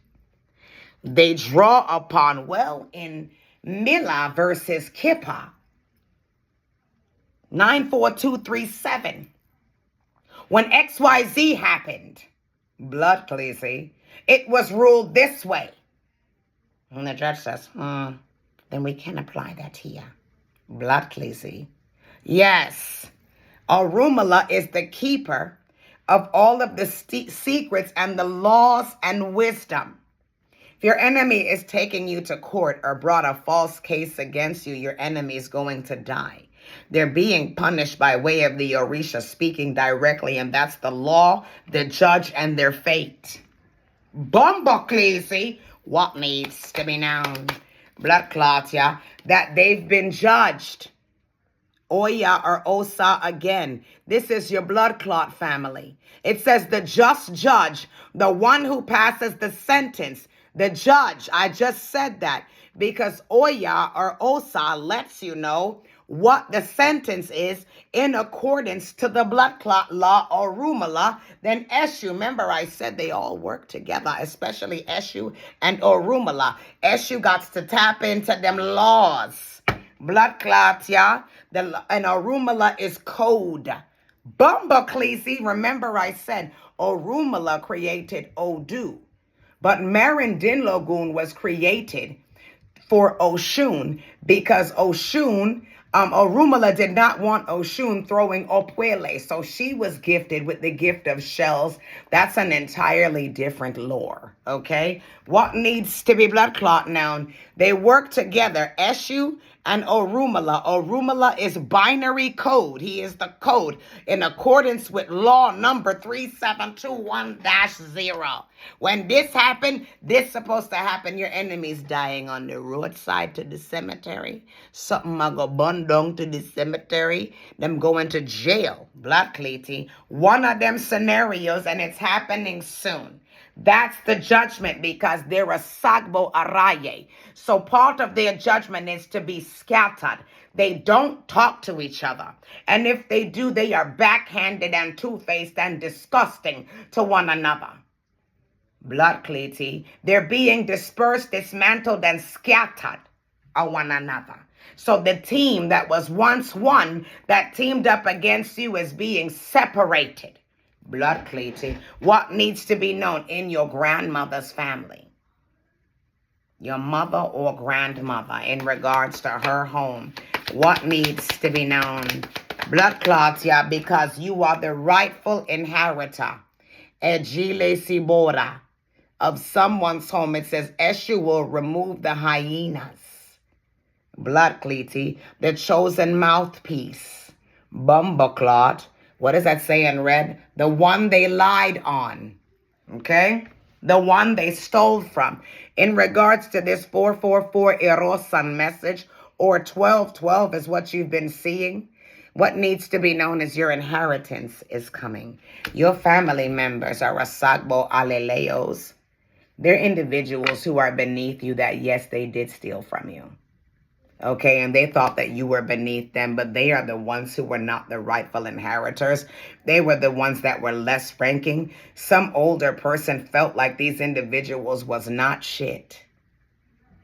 they draw upon, in Mila versus Kippa, 94237, when XYZ happened, blood cleansing, it was ruled this way. And the judge says, then we can apply that here. Blood cleansing. Yes, Orumala is the keeper of all of the secrets and the laws and wisdom. If your enemy is taking you to court or brought a false case against you, your enemy is going to die. They're being punished by way of the Orisha speaking directly, and that's the law, the judge, and their fate. Bumbleclazy, what needs to be known? Blood clots, yeah, that they've been judged. Oya or Osa again. This is your blood clot family. It says the just judge, the one who passes the sentence. The judge, I just said that because Oya or Osa lets you know what the sentence is in accordance to the blood clot law or Orumala. Then Eshu, remember I said they all work together, especially Eshu and Orumala. Eshu got to tap into them laws. Blood clots, yeah. And Orumala is code. Bumbleclazy, remember I said Orumala created Odu. But Marin Din Lagoon was created for Oshun because Orumala did not want Oshun throwing Opwele. So she was gifted with the gift of shells. That's an entirely different lore, okay? What needs to be blood clot now? They work together, Eshu and Orumala. Orumala is binary code. He is the code in accordance with law number 3721-0. When this happened, this supposed to happen. Your enemy's dying on the roadside to the cemetery. Something I go bun down to the cemetery. Them going to jail. Blood cleaty. One of them scenarios, and it's happening soon. That's the judgment because they're a sagbo araye. So part of their judgment is to be scattered. They don't talk to each other. And if they do, they are backhanded and two-faced and disgusting to one another. Blood cleaty. They're being dispersed, dismantled, and scattered on one another. So the team that was once one that teamed up against you is being separated. Blood cleating. What needs to be known in your grandmother's family? Your mother or grandmother in regards to her home. What needs to be known? Blood clots, yeah, because you are the rightful inheritor. Ejile Sibora of someone's home. It says Eshu will remove the hyenas. Blood cleaty. The chosen mouthpiece. Bumbleclot. What does that say in red? The one they lied on. Okay? The one they stole from. In regards to this 444 Erosan message, or 1212 is what you've been seeing, what needs to be known as your inheritance is coming. Your family members are Asagbo Aleleos. They're individuals who are beneath you that, yes, they did steal from you. Okay, and they thought that you were beneath them, but they are the ones who were not the rightful inheritors. They were the ones that were less ranking. Some older person felt like these individuals was not shit.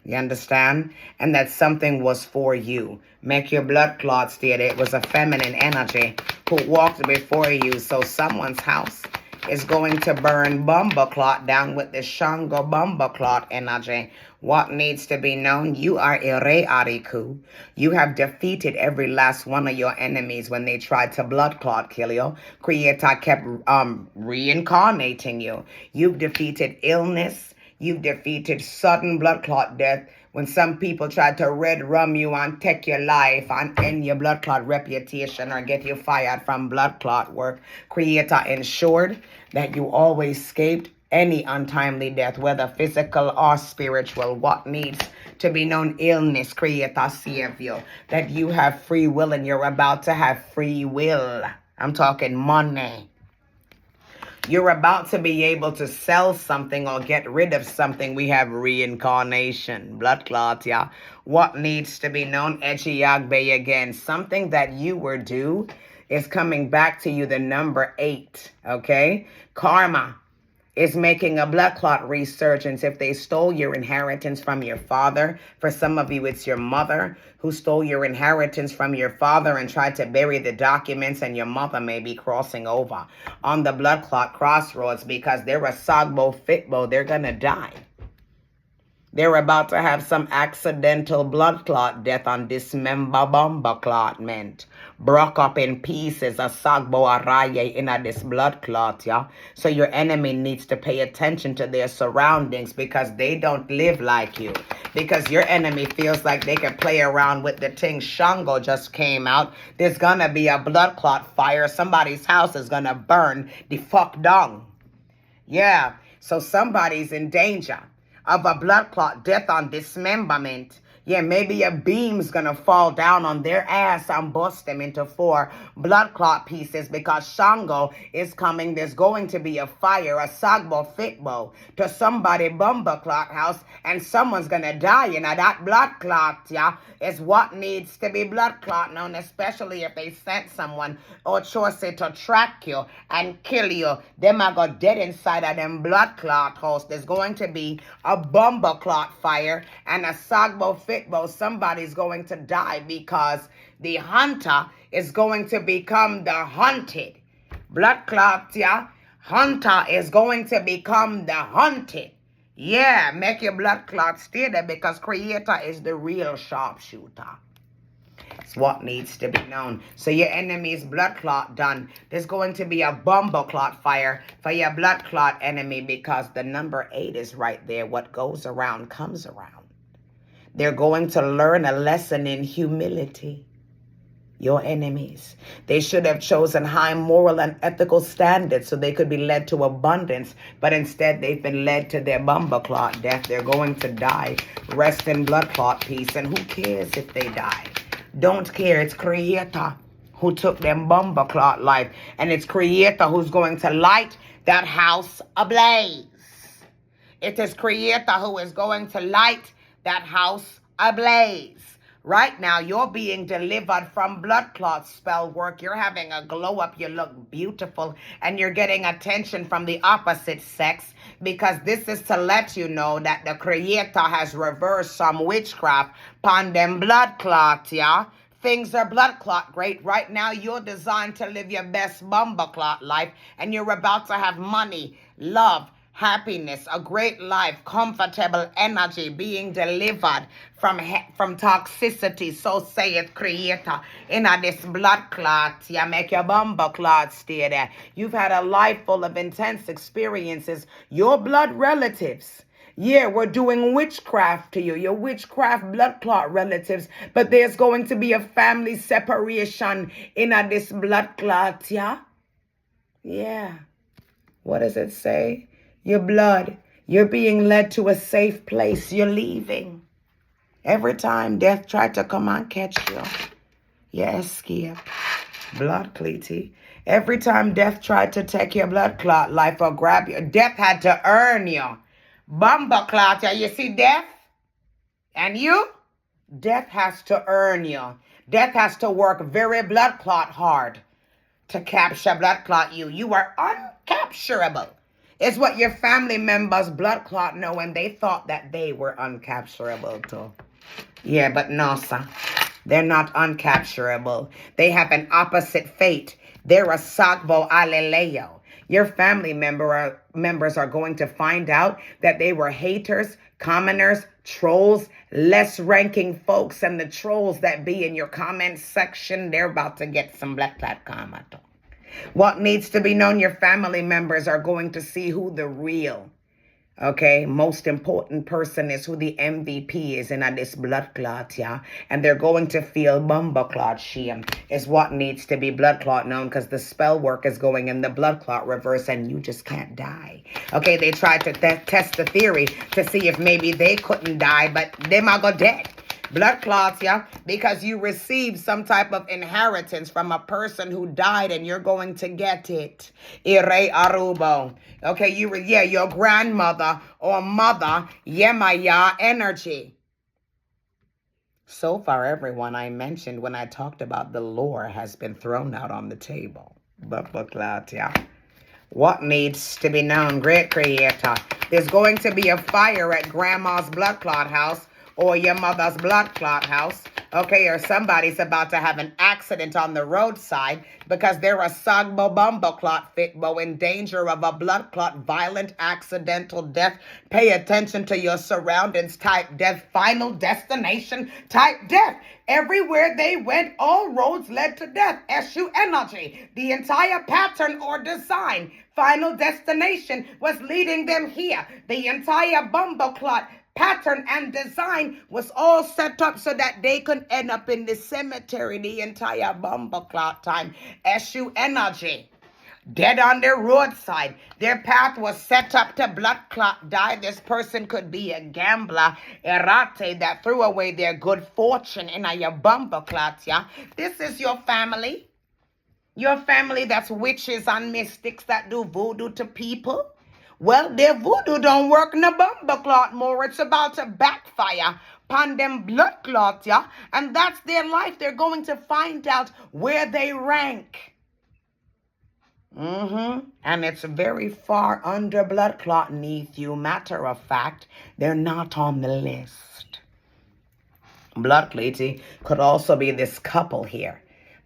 You understand? And that something was for you. Make your blood clots did it. It was a feminine energy who walked before you. So someone's house is going to burn bumba clot down with the Shango bumba clot energy. What needs to be known? You are Ire Ariku. You have defeated every last one of your enemies when they tried to blood clot kill you. Creator kept reincarnating you. You've defeated illness. You've defeated sudden blood clot death. When some people tried to red rum you and take your life and end your blood clot reputation or get you fired from blood clot work, Creator ensured that you always escaped any untimely death, whether physical or spiritual. What needs to be known? Illness, Creator save you. That you have free will and you're about to have free will. I'm talking money. You're about to be able to sell something or get rid of something. We have reincarnation, blood clot, yeah. What needs to be known? Echiyagbe again. Something that you were due is coming back to you, the number 8, okay? Karma is making a blood clot resurgence. If they stole your inheritance from your father, for some of you it's your mother who stole your inheritance from your father and tried to bury the documents, and your mother may be crossing over on the blood clot crossroads because they're a Sagbo Fitbo. They're gonna die. They're about to have some accidental blood clot death on dismember bomba clot meant. Broke up in pieces, a sagbo araye in a this blood clot, yeah? So your enemy needs to pay attention to their surroundings because they don't live like you. Because your enemy feels like they can play around with the thing. Shango just came out. There's gonna be a blood clot fire. Somebody's house is gonna burn the fuck down. Yeah, so somebody's in danger of a blood clot death on dismemberment. Yeah, maybe a beam's gonna fall down on their ass and bust them into 4 blood clot pieces because Shango is coming. There's going to be a fire, a Sagbo Fitbo, to somebody bumba clot house, and someone's gonna die. And that blood clot, yeah, is what needs to be blood clot known, especially if they sent someone or chose to track you and kill you. Them are go dead inside of them blood clot house. There's going to be a bumba clot fire and a Sagbo Fitbo. Somebody's going to die because the hunter is going to become the hunted. Blood clot, yeah. Hunter is going to become the hunted. Yeah, make your blood clot stay there because Creator is the real sharpshooter. It's what needs to be known. So your enemy's blood clot done. There's going to be a bumbo clot fire for your blood clot enemy because the number 8 is right there. What goes around comes around. They're going to learn a lesson in humility. Your enemies. They should have chosen high moral and ethical standards so they could be led to abundance, but instead they've been led to their bumba clot death. They're going to die. Rest in blood clot peace, and who cares if they die? Don't care. It's Creator who took them bumba clot life, and it's Creator who's going to light that house ablaze. It is Creator who is going to light that house ablaze. Right now, you're being delivered from blood clot spell work. You're having a glow up. You look beautiful. And you're getting attention from the opposite sex because this is to let you know that the Creator has reversed some witchcraft upon them blood clots, yeah? Things are blood clot great. Right now, you're designed to live your best bumba clot life. And you're about to have money, love, happiness, a great life, comfortable energy being delivered from toxicity. So saith Creator. In this blood clot, you make your bumba clot stay there. You've had a life full of intense experiences. Your blood relatives, yeah, we're doing witchcraft to you. Your witchcraft blood clot relatives. But there's going to be a family separation in this blood clot, yeah? Yeah. What does it say? Your blood, You're being led to a safe place. You're leaving. Every time death tried to come and catch you, you escape. Blood cleaty. Every time death tried to take your blood clot life or grab you, death had to earn you. Bumba clot, you see death? And you? Death has to earn you. Death has to work very blood clot hard to capture blood clot you. You are uncapturable. It's what your family members blood clot know, and they thought that they were uncapturable too. Yeah, but no, sir. They're not uncapturable. They have an opposite fate. They're a Sagbo Aleleo. Your family members are going to find out that they were haters, commoners, trolls, less-ranking folks, and the trolls that be in your comment section, they're about to get some black clot karma. What needs to be known, your family members are going to see who the real, most important person is, who the MVP is in this blood clot, yeah? And they're going to feel bumba clot shame is what needs to be blood clot known, because the spell work is going in the blood clot reverse and you just can't die. Okay, they tried to test the theory to see if maybe they couldn't die, but they might go dead. Blood clots, yeah, because you received some type of inheritance from a person who died and you're going to get it. Ire arubo. Okay, your grandmother or mother, yemaya energy. So far, everyone I mentioned when I talked about the lore has been thrown out on the table. Blood clot, yeah. What needs to be known, great creator? There's going to be a fire at grandma's blood clot house, or your mother's blood clot house, or somebody's about to have an accident on the roadside because they're a sagbo bumbo clot fitbo in danger of a blood clot, violent, accidental death. Pay attention to your surroundings type death, final destination type death. Everywhere they went, all roads led to death. SU energy, the entire pattern or design, final destination was leading them here. The entire bumbo clot pattern and design was all set up so that they could end up in the cemetery the entire bumble clock time. SU energy. Dead on their roadside. Their path was set up to blood clot die. This person could be a gambler, errate, that threw away their good fortune in a bumble clot, yeah? This is your family. Your family that's witches and mystics that do voodoo to people. Well, their voodoo don't work in the bumper clot more. It's about to backfire upon them blood clots, yeah? And that's their life. They're going to find out where they rank. And it's very far under blood clot neath you. Matter of fact, they're not on the list. Blood clotty could also be this couple here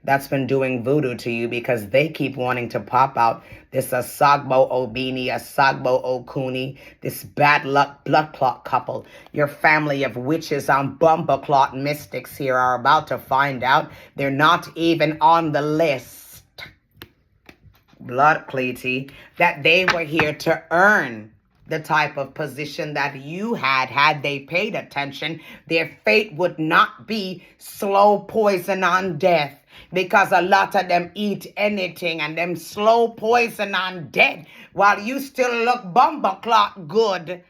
that's been doing voodoo to you because they keep wanting to pop out this Asagbo Obini, Asagbo Okuni, this bad luck blood clot couple. Your family of witches and bumper clot mystics here are about to find out they're not even on the list. Blood cleaty, that they were here to earn the type of position that you had they paid attention. Their fate would not be slow poison on death, because a lot of them eat anything and them slow poison on dead while you still look bumba clot good.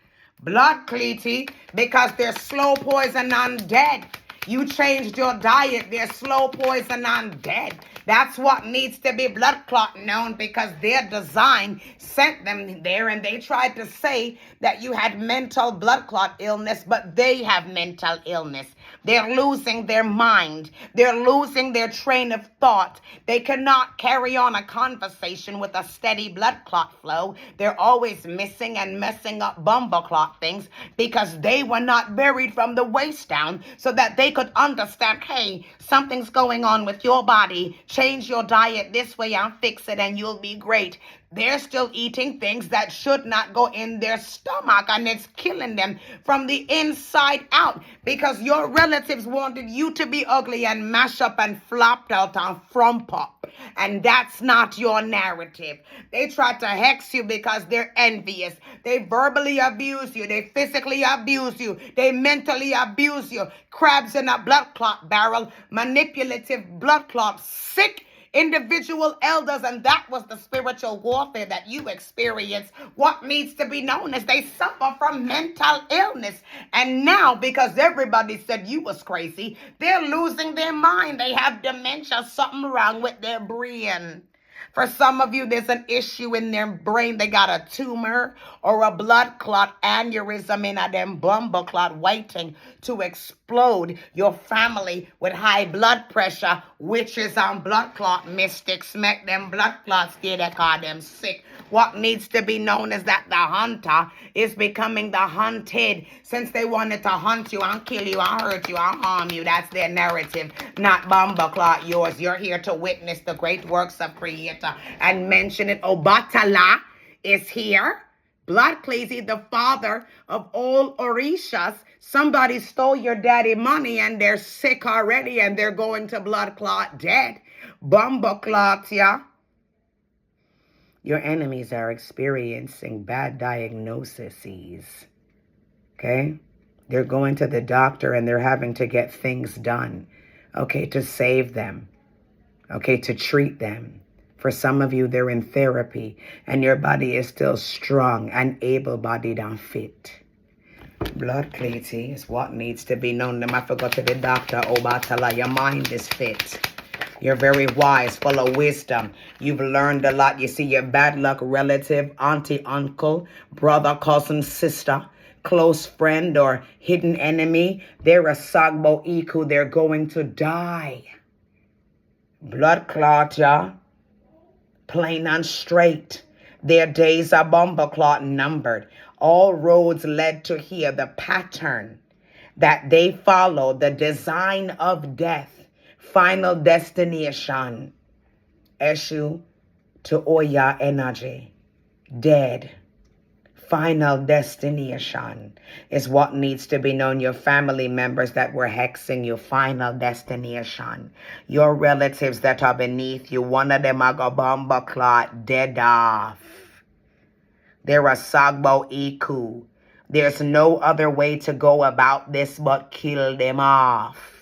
Blood cleaty, because they're slow poison on dead. You changed your diet, they're slow poison on dead. That's what needs to be blood clot known, because their design sent them there, and they tried to say that you had mental blood clot illness, but they have mental illness. They're losing their mind. They're losing their train of thought. They cannot carry on a conversation with a steady blood clot flow. They're always missing and messing up bumble clot things because they were not buried from the waist down so that they could understand, hey, something's going on with your body. Change your diet this way and fix it and you'll be great. They're still eating things that should not go in their stomach, and it's killing them from the inside out because your relatives wanted you to be ugly and mash up and flopped out and frump up. And that's not your narrative. They try to hex you because they're envious. They verbally abuse you. They physically abuse you. They mentally abuse you. Crabs in a blood clot barrel, manipulative blood clot, sick individual elders, and that was the spiritual warfare that you experienced. What needs to be known is they suffer from mental illness. And now, because everybody said you was crazy, they're losing their mind. They have dementia, something wrong with their brain. For some of you, there's an issue in their brain. They got a tumor or a blood clot aneurysm in a them bumble clot waiting to explode. Your family with high blood pressure, witches on blood clot mystics, make them blood clots get they call them sick. What needs to be known is that the hunter is becoming the hunted. Since they wanted to hunt you and kill you and hurt you and harm you, that's their narrative, not bumble clot yours. You're here to witness the great works of Creator and mention it. Obatala is here. Blood Crazy, the father of all Orishas. Somebody stole your daddy money and they're sick already and they're going to blood clot dead. Bumble clot, yeah. Your enemies are experiencing bad diagnoses. Okay? They're going to the doctor and they're having to get things done. Okay, to save them. Okay, to treat them. For some of you, they're in therapy and your body is still strong and able-bodied and fit. Blood clarity is what needs to be known. I forgot to the doctor. Obatala, your mind is fit. You're very wise, full of wisdom. You've learned a lot. You see your bad luck relative, auntie, uncle, brother, cousin, sister, close friend, or hidden enemy. They're a Sagbo Iku. They're going to die. Blood clot, yeah. Plain and straight. Their days are bumble clot numbered. All roads led to here. The pattern that they follow, the design of death. Final destination, Eshu to Oya energy, dead. Final destination is what needs to be known. Your family members that were hexing you, final destination. Your relatives that are beneath you, one of them are go bomba clot, dead off. They're a Sagbo Iku. There's no other way to go about this but kill them off.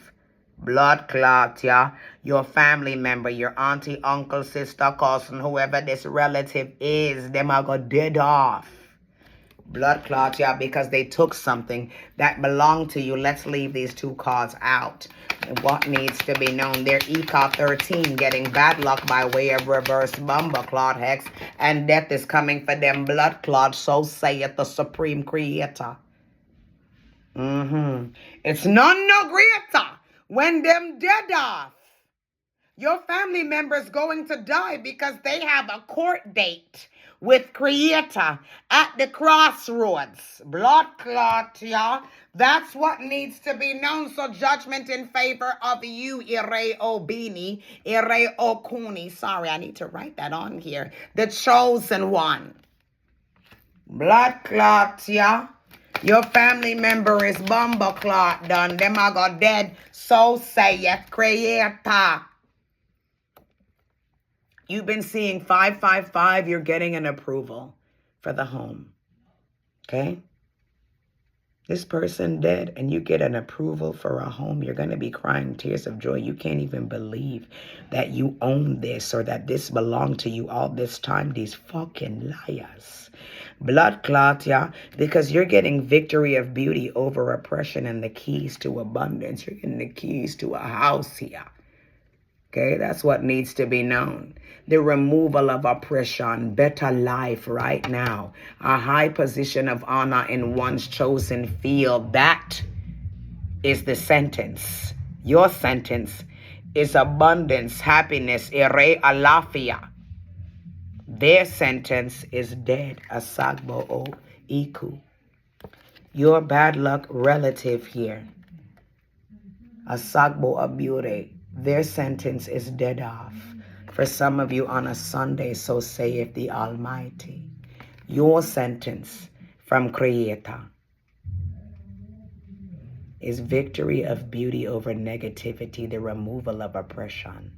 Blood clot, yeah. Your family member, your auntie, uncle, sister, cousin, whoever this relative is, them are go dead off. Blood clot, yeah, because they took something that belonged to you. Let's leave these two cards out. And what needs to be known? They're ECOP 13, getting bad luck by way of reverse bumble clot hex, and death is coming for them blood clot. So saith the Supreme Creator. It's none no greater when them dead off. Your family member's going to die because they have a court date with Creator at the crossroads. Blood clot, yeah. That's what needs to be known. So judgment in favor of you, Ire Obini, Ire Okuni. Sorry, I need to write that on here. The chosen one. Blood clot, yeah. Your family member is bumble clot done. Them are got dead. So saith Creator. You've been seeing 555. You're getting an approval for the home. Okay? This person dead and you get an approval for a home. You're going to be crying tears of joy. You can't even believe that you own this or that this belonged to you all this time. These fucking liars. Blood clot, yeah, because you're getting victory of beauty over oppression and the keys to abundance. You're getting the keys to a house here. Okay, that's what needs to be known. The removal of oppression, better life right now. A high position of honor in one's chosen field. That is the sentence. Your sentence is abundance, happiness, ere alafia. Their sentence is dead, asagbo o iku. Your bad luck relative here, asagbo abure. Their sentence is dead off. For some of you on a Sunday, so saith the Almighty. Your sentence from Creator is victory of beauty over negativity, the removal of oppression.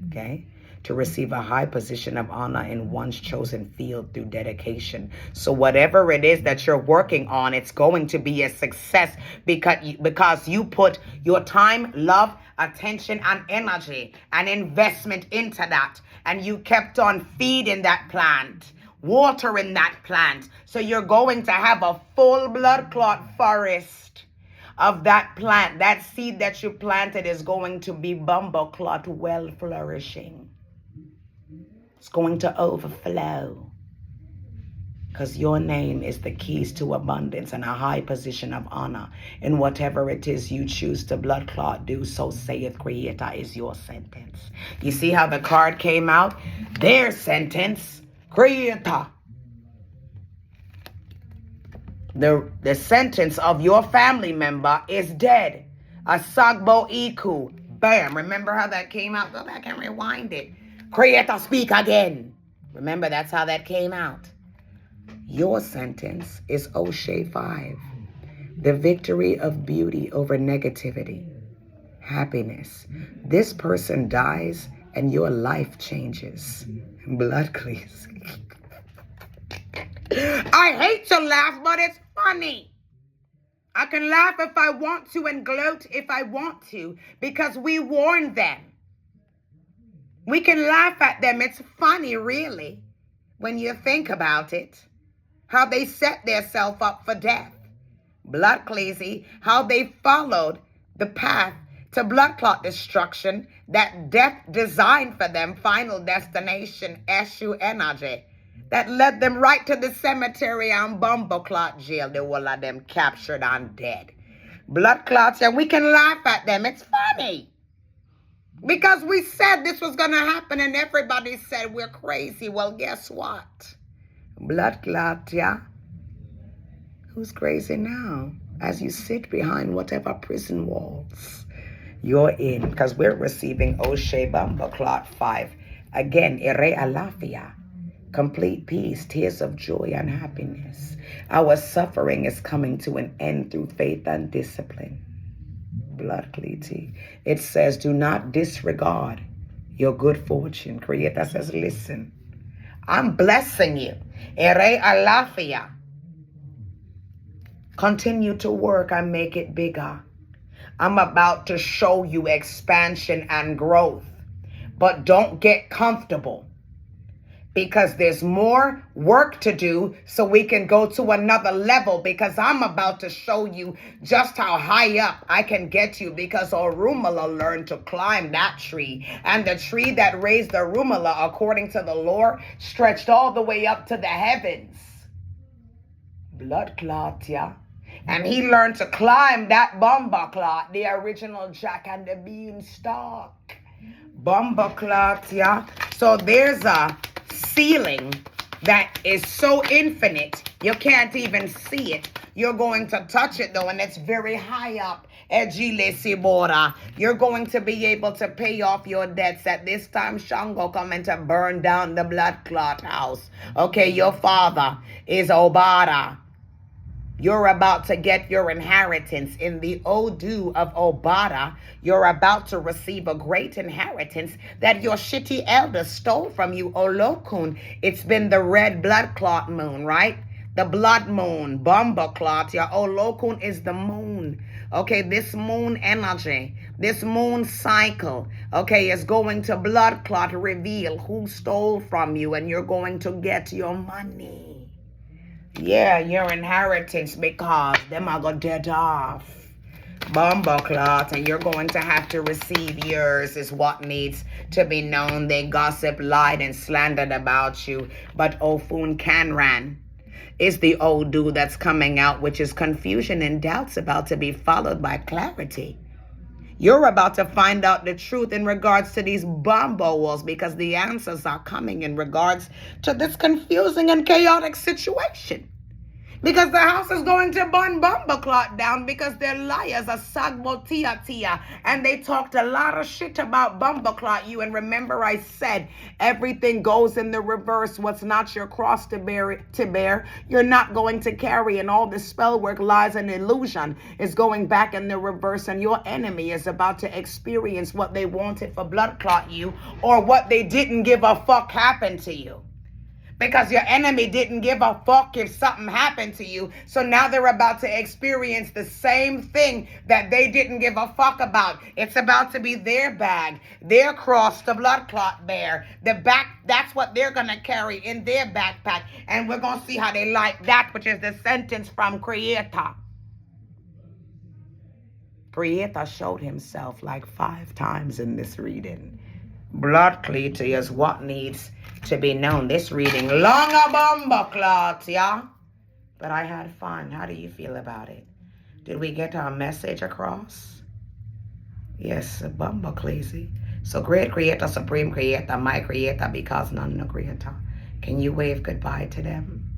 Okay? to receive a high position of honor in one's chosen field through dedication. So whatever it is that you're working on, it's going to be a success because you put your time, love, attention, and energy and investment into that. And you kept on feeding that plant, watering that plant. So you're going to have a full blood clot forest of that plant. That seed that you planted is going to be bumbo clot well flourishing. It's going to overflow. Because your name is the keys to abundance and a high position of honor. In whatever it is you choose to blood clot do, so saith Creator, is your sentence. You see how the card came out? Their sentence, Creator. The sentence of your family member is dead. Asagbo Iku. Bam. Remember how that came out? Go back and rewind it. Creator, speak again. Remember, that's how that came out. Your sentence is O'Shea 5. The victory of beauty over negativity. Happiness. This person dies and your life changes. Blood cleans. I hate to laugh, but it's funny. I can laugh if I want to and gloat if I want to because we warned them. We can laugh at them. It's funny, really, when you think about it. How they set themselves up for death. Blood cleansing, how they followed the path to blood clot destruction that death designed for them, final destination, SU energy, that led them right to the cemetery and bumbo clot jail. They will have them captured and dead. Blood clots, and we can laugh at them. It's funny. Because we said this was going to happen and everybody said we're crazy. Well, guess what? Blood clot, yeah? Who's crazy now? As you sit behind whatever prison walls you're in, because we're receiving O'Shea Bumbo Clot 5. Again, Ere Alafia, complete peace, tears of joy and happiness. Our suffering is coming to an end through faith and discipline. Blood cleaty. It says, do not disregard your good fortune. Creator says, listen, I'm blessing you. Ere Alafia. Continue to work and make it bigger. I'm about to show you expansion and growth. But don't get comfortable. Because there's more work to do so we can go to another level. Because I'm about to show you just how high up I can get you. Because Orumala learned to climb that tree. And the tree that raised Orumala, according to the lore, stretched all the way up to the heavens. Blood clot, yeah. And he learned to climb that bumbo clot, the original Jack and the Beanstalk. Bumbo clot, yeah. So there's a ceiling that is so infinite, you can't even see it. You're going to touch it, though, and it's very high up. You're going to be able to pay off your debts. At this time, Shango coming to burn down the blood clot house. Okay, your father is Obada. You're about to get your inheritance in the Odu of Obada. You're about to receive a great inheritance that your shitty elder stole from you, Olokun. It's been the red blood clot moon, right? The blood moon, bumbo clot. Your Olokun is the moon. Okay, this moon energy, this moon cycle, okay, is going to blood clot reveal who stole from you, and you're going to get your money. Yeah, your inheritance, because them are going dead off. Bumbo clot, and you're going to have to receive yours is what needs to be known. They gossip, lied, and slandered about you. But Ofun Kanran is the Odu that's coming out, which is confusion and doubts about to be followed by clarity. You're about to find out the truth in regards to these bumbo walls, because the answers are coming in regards to this confusing and chaotic situation. Because the house is going to burn Bumbleclot down because they're liars, a sagmotia tia. And they talked a lot of shit about Bumbleclot you. And remember I said everything goes in the reverse. What's not your cross to bear, you're not going to carry. And all the spell work, lies, and illusion is going back in the reverse. And your enemy is about to experience what they wanted for blood clot you, or what they didn't give a fuck happened to you. Because your enemy didn't give a fuck if something happened to you. So now they're about to experience the same thing that they didn't give a fuck about. It's about to be their bag, their cross, the blood clot bear. The back, that's what they're going to carry in their backpack. And we're going to see how they like that, which is the sentence from Creator. Creator showed himself like 5 times in this reading. Blood clot is what needs to be known. This reading, long a Bumbleclot, yeah? But I had fun. How do you feel about it? Did we get our message across? Yes, a Bumbleclazy. So great Creator, supreme Creator, my Creator, because none no Creator. Can you wave goodbye to them?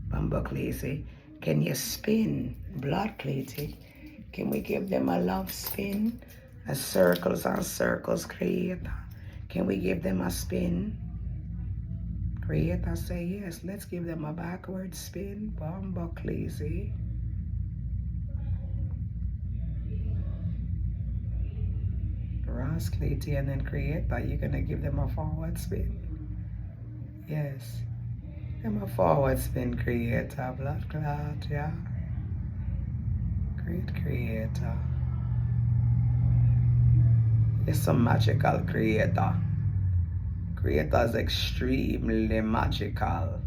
Bumbleclazy. Can you spin? Blood clot. Can we give them a love spin? A circles on circles, Creator. Can we give them a spin? Creator say yes. Let's give them a backward spin. Bumbleclazy. Rasclity, and then Creator, you're gonna give them a forward spin. Yes. Give them a forward spin, Creator. Blood clot, yeah. Great Creator. It's a magical Creator. Creator is extremely magical.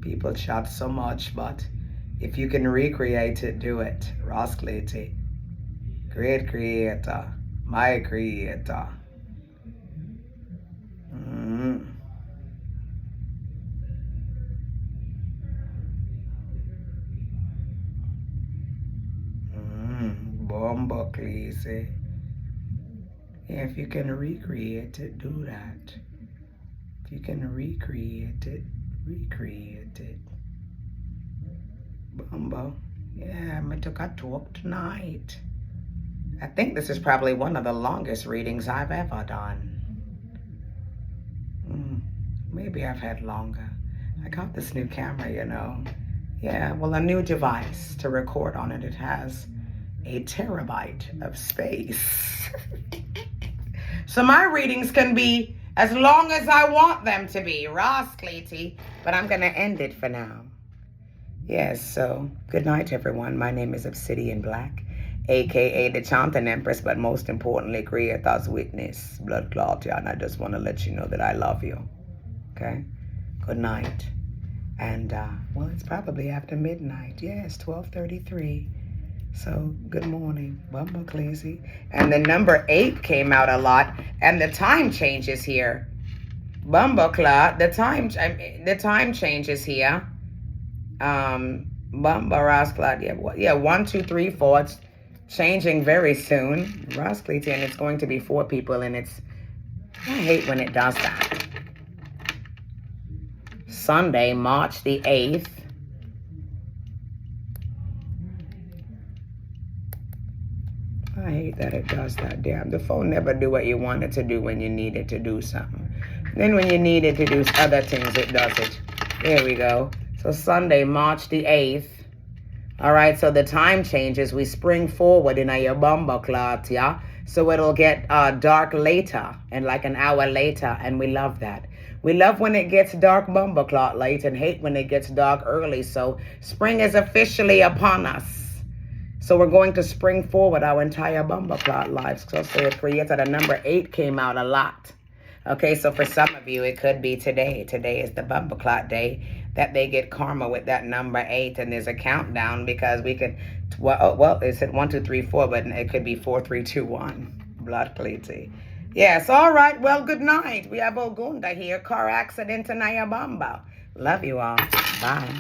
People chat so much, but if you can recreate it, do it. Rasclity. Great Creator. My Creator. Bumbleclazy. Yeah, if you can recreate it, do that. If you can recreate it, recreate it. Bumbo. Yeah, I took a talk tonight. I think this is probably one of the longest readings I've ever done. Maybe I've had longer. I got this new camera, you know. Yeah, well, a new device to record on it. It has a terabyte of space. So my readings can be as long as I want them to be, Rasclity, but I'm going to end it for now. Yes, so good night, everyone. My name is Obsidian Black, a.k.a. the Chanting Empress, but most importantly, Creator's Witness, Blood Clot, and I just want to let you know that I love you, okay? Good night. And, well, it's probably after midnight. Yes, 12:33. So, good morning, Bumbleclazy. And the number 8 came out a lot, and the time changes here. Bumbleclot, the time changes here. Rasclot, yeah, 1, 2, 3, 4. It's changing very soon. Rasclity, and it's going to be 4 people, and I hate when it does that. Sunday, March the 8th. I hate that it does that. Damn, the phone never do what you want it to do when you need it to do something. Then when you need it to do other things, it does it. There we go. So Sunday, March the 8th. All right, so the time changes. We spring forward in a Bumbleclot, yeah? So it'll get dark later, and like an hour later, and we love that. We love when it gets dark Bumbleclot late and hate when it gets dark early. So spring is officially upon us. So we're going to spring forward our entire Bumbleclot lives. So it Creator, the number 8 came out a lot. Okay, so for some of you, it could be today. Today is the Bumbleclot day that they get karma with that number 8. And there's a countdown because we could, well, it said 1, 2, 3, 4, but it could be 4, 3, 2, 1. Blood clot. Yes, all right. Well, good night. We have Ogunda here. Car accident in Ayabamba. Love you all. Bye.